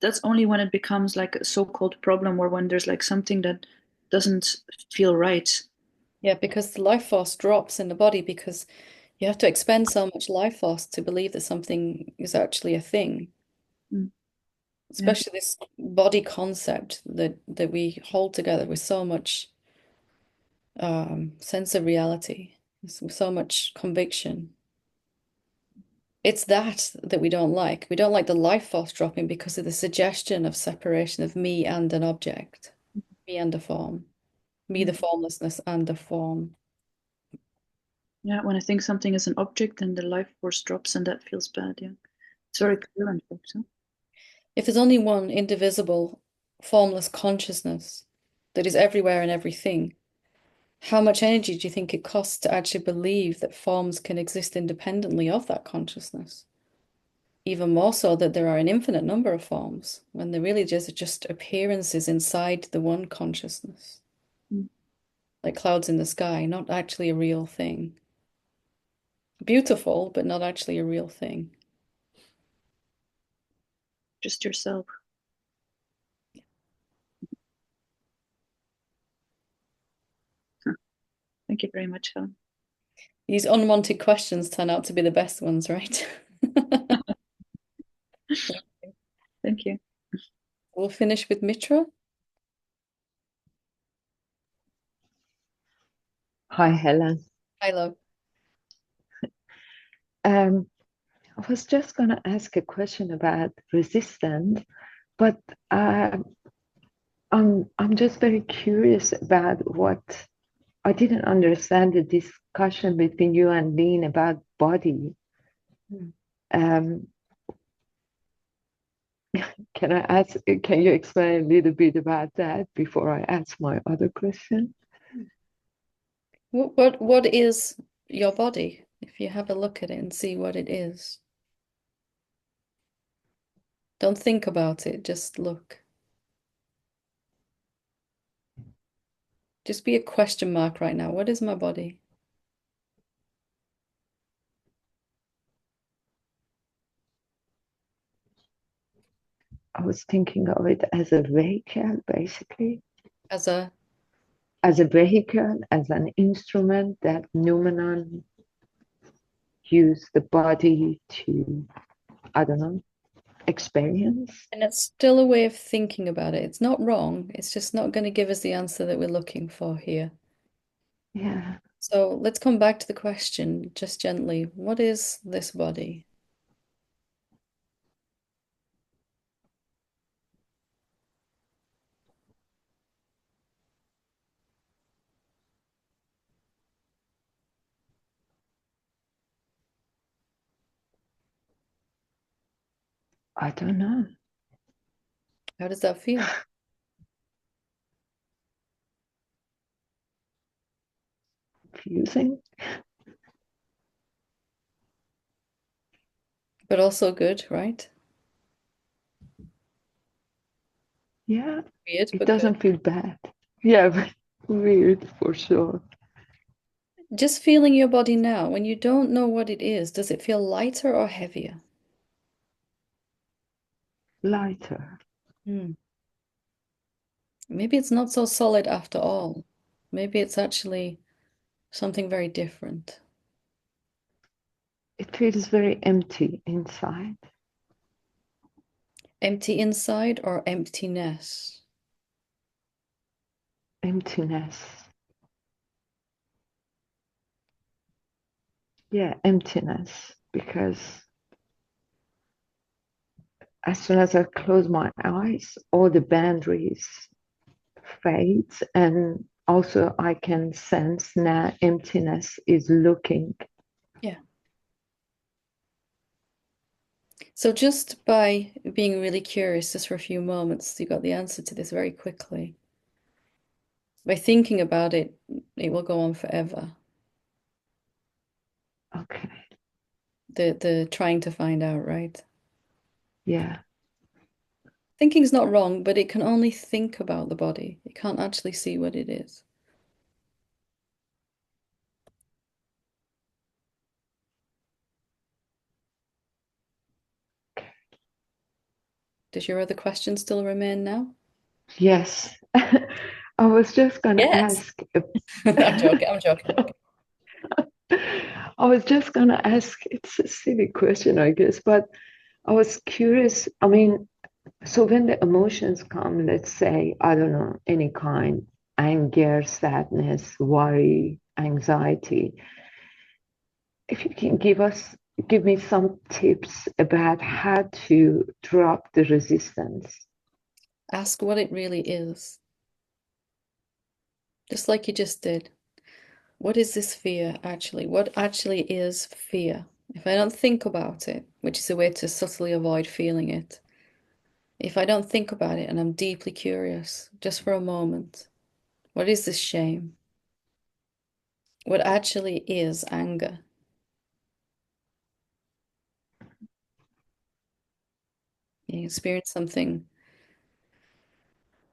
that's only when it becomes like a so-called problem, or when there's like something that doesn't feel right. Yeah, because the life force drops in the body because you have to expend so much life force to believe that something is actually a thing. Mm, yeah. Especially this body concept that we hold together with so much sense of reality, with so much conviction. It's that we don't like. We don't like the life force dropping because of the suggestion of separation of me and an object, me and a form, me, the Mm. formlessness, and a form. Yeah, when I think something is an object, then the life force drops, and that feels bad. Yeah, it's very clear in fact. Huh? If there's only one indivisible, formless consciousness that is everywhere and everything, How much energy do you think it costs to actually believe that forms can exist independently of that consciousness? Even more so that there are an infinite number of forms, when they're really just appearances inside the one consciousness, Mm. like clouds in the sky, not actually a real thing. Beautiful, but not actually a real thing. Just yourself. Huh. Thank you very much, Helen. These unwanted questions turn out to be the best ones, right? Thank you. We'll finish with Mitra. Hi, Helen. Hi, love. I was just going to ask a question about resistance, but I'm just very curious about what I didn't understand the discussion between you and Lean about body. Um, can I ask? Can you explain a little bit about that before I ask my other question? What is your body? If you have a look at it and see what it is. Don't think about it, just look. Just be a question mark right now. What is my body? I was thinking of it as a vehicle, basically. As a As a vehicle, as an instrument that Numenon use the body to, I don't know, experience. And it's still a way of thinking about it. It's not wrong. It's just not going to give us the answer that we're looking for here. Yeah. So let's come back to the question just gently. What is this body? I don't know. How does that feel? Confusing. But also good, right? Yeah. Weird, It but good. doesn't feel bad. Yeah, but weird for sure. Just feeling your body now, when you don't know what it is, does it feel lighter or heavier? Lighter. Hmm. Maybe it's not so solid after all. Maybe it's actually something very different. It feels very empty inside. Empty inside or emptiness? Emptiness. Yeah, emptiness. Because as soon as I close my eyes, all the boundaries fades, and also I can sense now emptiness is looking. Yeah. So just by being really curious, just for a few moments, you got the answer to this very quickly. By thinking about it, it will go on forever. Okay. The trying to find out, right? Yeah. Thinking's not wrong, but it can only think about the body. It can't actually see what it is. Does your other question still remain now? Yes. I was just going to Yes. ask. I'm joking. I'm joking. I was just going to ask, it's a silly question, I guess, but I was curious. I mean, so when the emotions come, let's say, I don't know, any kind, anger, sadness, worry, anxiety, if you can give me some tips about how to drop the resistance. Ask what it really is, just like you just did. What is this fear actually? What actually is fear? If I don't think about it, which is a way to subtly avoid feeling it, if I don't think about it and I'm deeply curious, just for a moment, what is this shame? what actually is anger. You experience something,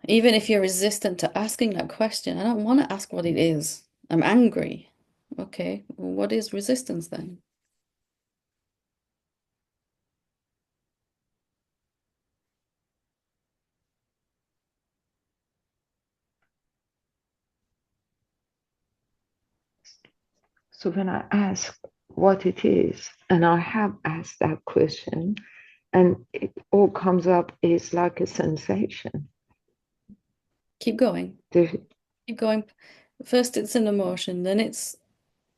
even if you're resistant to asking that question. I don't want to ask what it is. I'm angry. Okay, well, what is resistance then? So when I ask what it is, and I have asked that question, and it all comes up is like a sensation. Keep going. The, Keep going. First, it's an emotion, then it's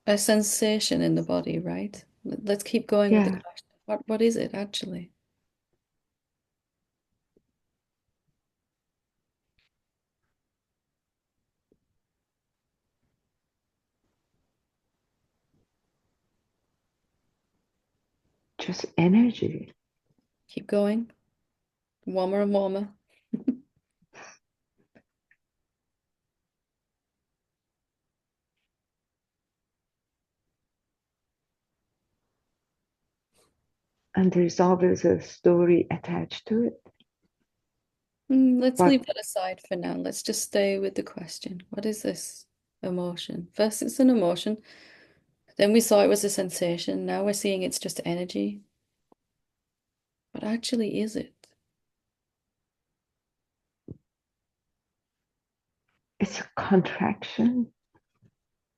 a sensation in the body, right? Let's keep going with the yeah, question. What is it actually? just energy. Keep going. Warmer and warmer. And there's always a story attached to it. Let's But leave that aside for now. Let's just stay with the question. What is this emotion? First, it's an emotion. Then we saw it was a sensation. Now we're seeing it's just energy. What actually is it? it's a contraction.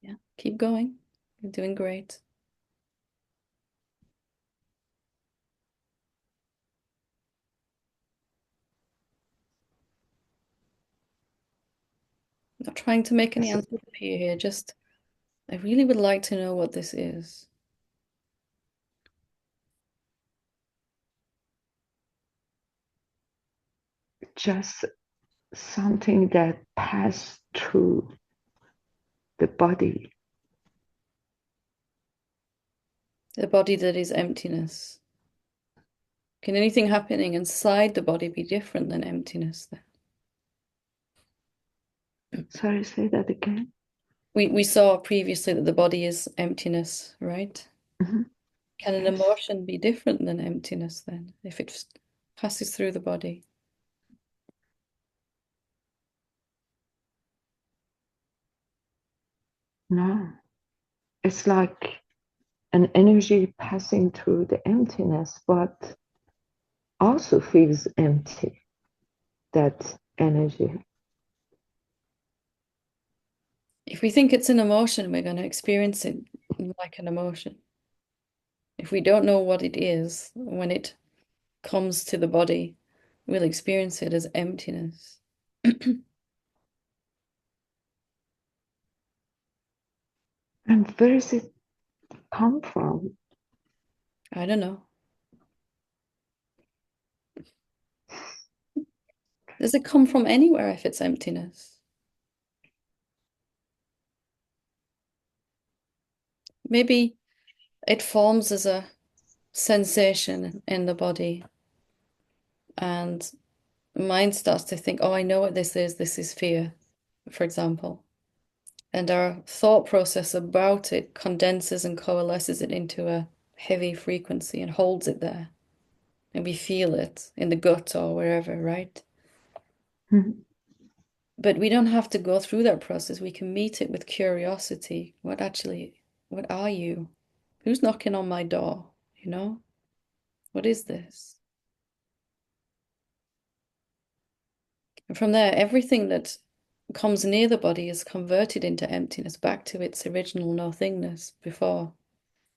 Yeah, keep going. You're doing great. Not trying to make any It's answers appear here. Just, I really would like to know what this is. just something that passed through the body. The body that is emptiness. Can anything happening inside the body be different than emptiness then? Sorry, say that again. We saw previously that the body is emptiness, right? Mhm. Can an Yes. emotion be different than emptiness then, if it passes through the body? No, it's like an energy passing through the emptiness, but also feels empty, that energy. If we think it's an emotion, we're going to experience it like an emotion. If we don't know what it is, when it comes to the body, we'll experience it as emptiness. And where does it come from? I don't know. Does it come from anywhere if it's emptiness? Maybe it forms as a sensation in the body, and mind starts to think, oh, I know what this is. This is fear, for example. And our thought process about it condenses and coalesces it into a heavy frequency and holds it there. And we feel it in the gut or wherever, right? Mhm. But we don't have to go through that process. We can meet it with curiosity. What are you? Who's knocking on my door? You know? What is this? And from there, everything that comes near the body is converted into emptiness, back to its original nothingness before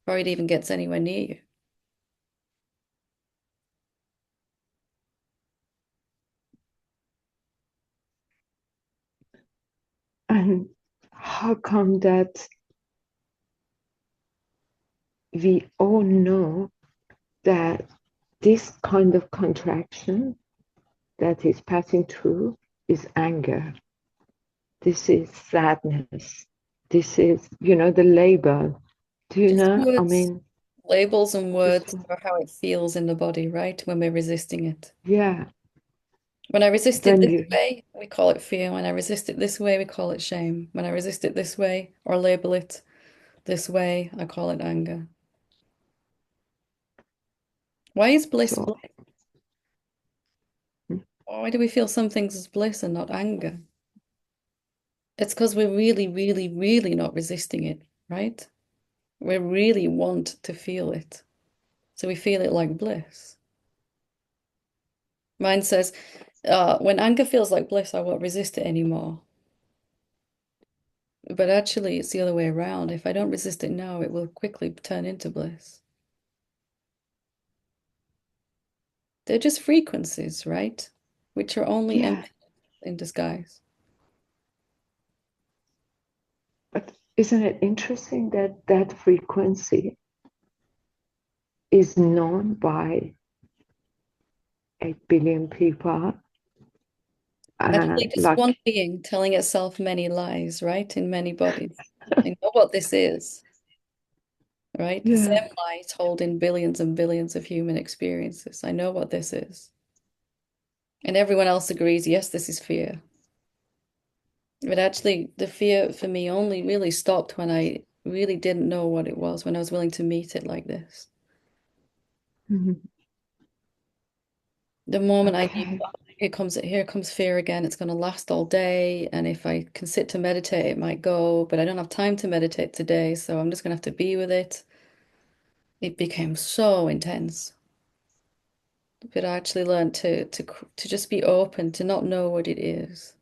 it even gets anywhere near you. And how come that we all know that this kind of contraction that is passing through is anger? This is sadness. This is, the labor. Do you Just know? I words, mean, labels and just, words are how it feels in the body, right? When we're resisting it. yeah, When I resist it when this you, way, we call it fear. When I resist it this way, we call it shame. When I resist it this way or label it, this way. I call it anger. Why is bliss So, bliss? Why do we feel some things as bliss and not anger? It's because we're really, really, really not resisting it, right? We really want to feel it. So we feel it like bliss. Mine says, when anger feels like bliss, I won't resist it anymore. But actually, it's the other way around. If I don't resist it now, it will quickly turn into bliss. They're just frequencies, right? Which are only yeah, empty in disguise. but isn't it interesting that that frequency is known by 8 billion people? Actually, just one Like, being telling itself many lies, right? In many bodies. I know what this is, right? The yeah. same lie told in billions and billions of human experiences. I know what this is. And everyone else agrees, yes, this is fear. But actually, the fear for me only really stopped when I really didn't know what it was, when I was willing to meet it like this. Mhm. The moment I knew, Okay. "Oh, here comes fear again, it's going to last all day. And if I can sit to meditate, it might go, but I don't have time to meditate today, so I'm just going to have to be with it. It became so intense. But I actually learned to just be open, to not know what it is.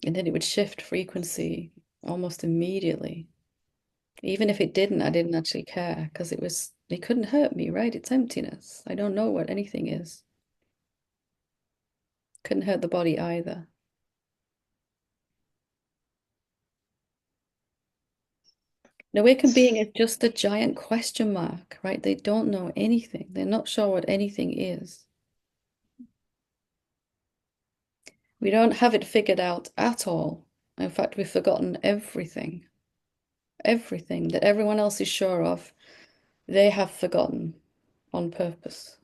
And then it would shift frequency almost immediately. Even if it didn't, I didn't actually care because it couldn't hurt me, right? It's emptiness. I don't know what anything is. Couldn't hurt the body either. An awakened being is just a giant question mark, right? They don't know anything. They're not sure what anything is. We don't have it figured out at all. In fact, we've forgotten everything. Everything that everyone else is sure of, they have forgotten on purpose.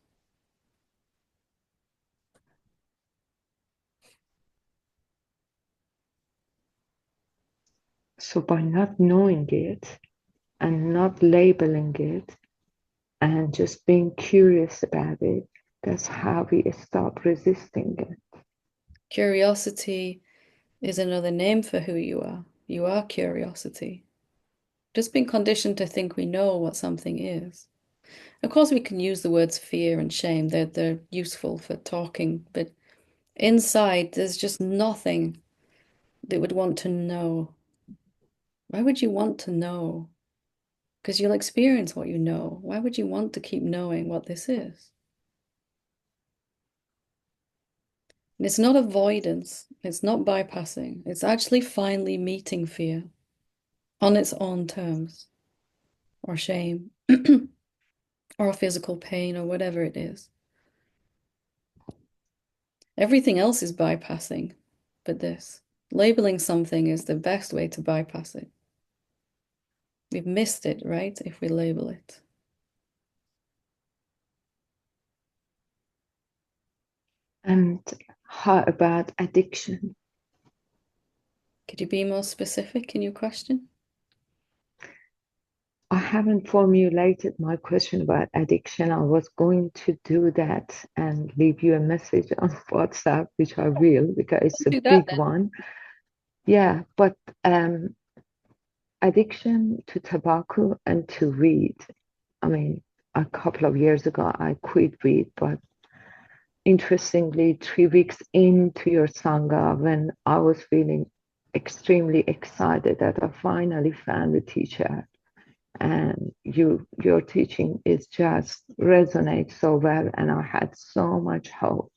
So by not knowing it and not labeling it and just being curious about it, that's how we stop resisting it. Curiosity is another name for who you are. You are curiosity. Just been conditioned to think we know what something is. Of course, we can use the words fear and shame. They're useful for talking, but inside, there's just nothing that would want to know. Why would you want to know? Because you'll experience what you know. Why would you want to keep knowing what this is? And it's not avoidance. It's not bypassing. It's actually finally meeting fear on its own terms, or shame, or physical pain, or whatever it is. Everything else is bypassing, but this. Labeling something is the best way to bypass it. We've missed it, right? If we label it. And how about addiction? Could you be more specific in your question? I haven't formulated my question about addiction. I was going to do that and leave you a message on WhatsApp, which I will because it's a Do that big then. one. Yeah, but addiction to tobacco and to weed. I mean, a couple of years ago, I quit weed, but interestingly, 3 weeks into your Sangha, when I was feeling extremely excited that I finally found a teacher, and your teaching is just resonates so well, and I had so much hope.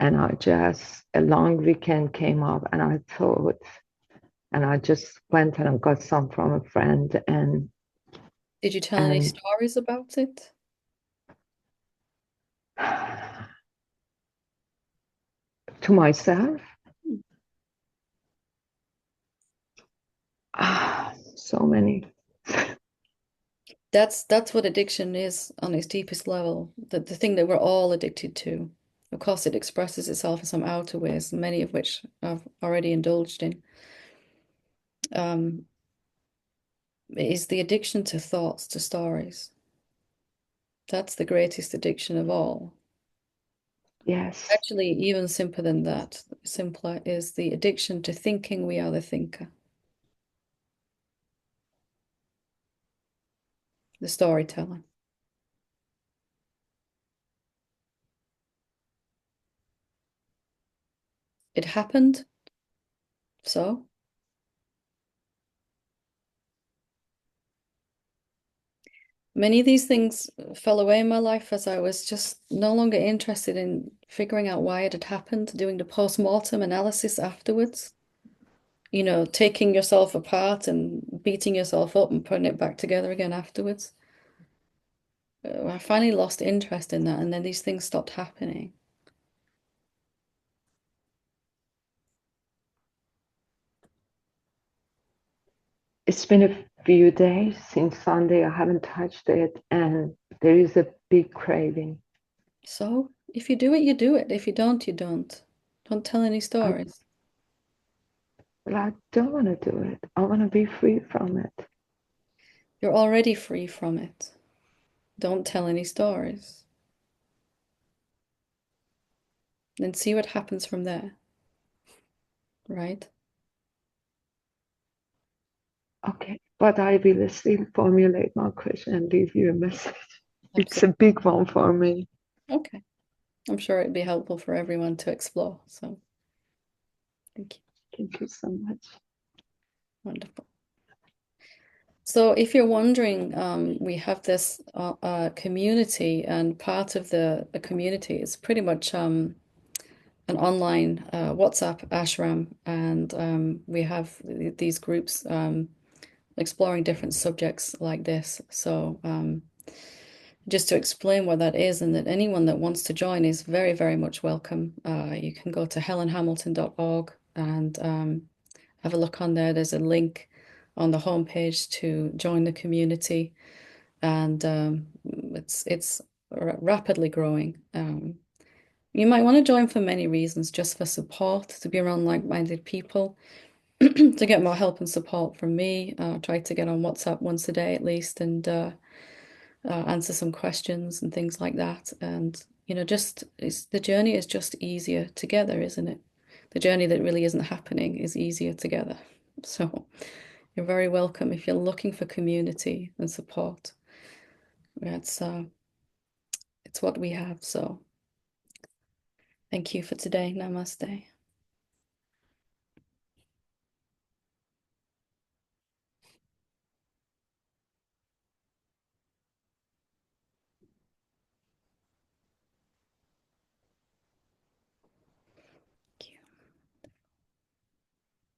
And a long weekend came up, and I thought, and I just went and I got some from a friend, Did you tell any and stories about it? to myself, so many. That's what addiction is on its deepest level. The thing that we're all addicted to. Of course, it expresses itself in some outer ways, many of which I've already indulged in. is the addiction to thoughts, to stories. That's the greatest addiction of all. Yes. Actually, even simpler than that, simpler is the addiction to thinking we are the thinker. The storytelling. It happened, so many of these things fell away in my life as I was just no longer interested in figuring out why it had happened, doing the post-mortem analysis afterwards. You know, taking yourself apart and beating yourself up and putting it back together again afterwards. I finally lost interest in that, and then these things stopped happening. It's been a few days since Sunday. I haven't touched it, and there is a big craving. So if you do it, you do it. If you don't, you don't. Don't tell any stories. But I don't want to do it. I want to be free from it. You're already free from it. Don't tell any stories. Then see what happens from there. Right? Okay, but I will still formulate my question and leave you a message. It's a Absolutely. big one for me. Okay. I'm sure it'd be helpful for everyone to explore. So thank you. Thank you so much. Wonderful. So if you're wondering, we have this community, and part of the community is pretty much an online WhatsApp ashram, and we have these groups exploring different subjects like this. So just to explain what that is, and that anyone that wants to join is very, very much welcome. You can go to helenhamilton.org and have a look on there. There's a link on the homepage to join the community, and it's rapidly growing. You might want to join for many reasons, just for support, to be around like-minded people, to get more help and support from me. Try to get on WhatsApp once a day at least, and answer some questions and things like that. And you know, just the journey is just easier together, isn't it? The journey that really isn't happening is easier together. So you're very welcome if you're looking for community and support. It's what we have. So thank you for today. Namaste.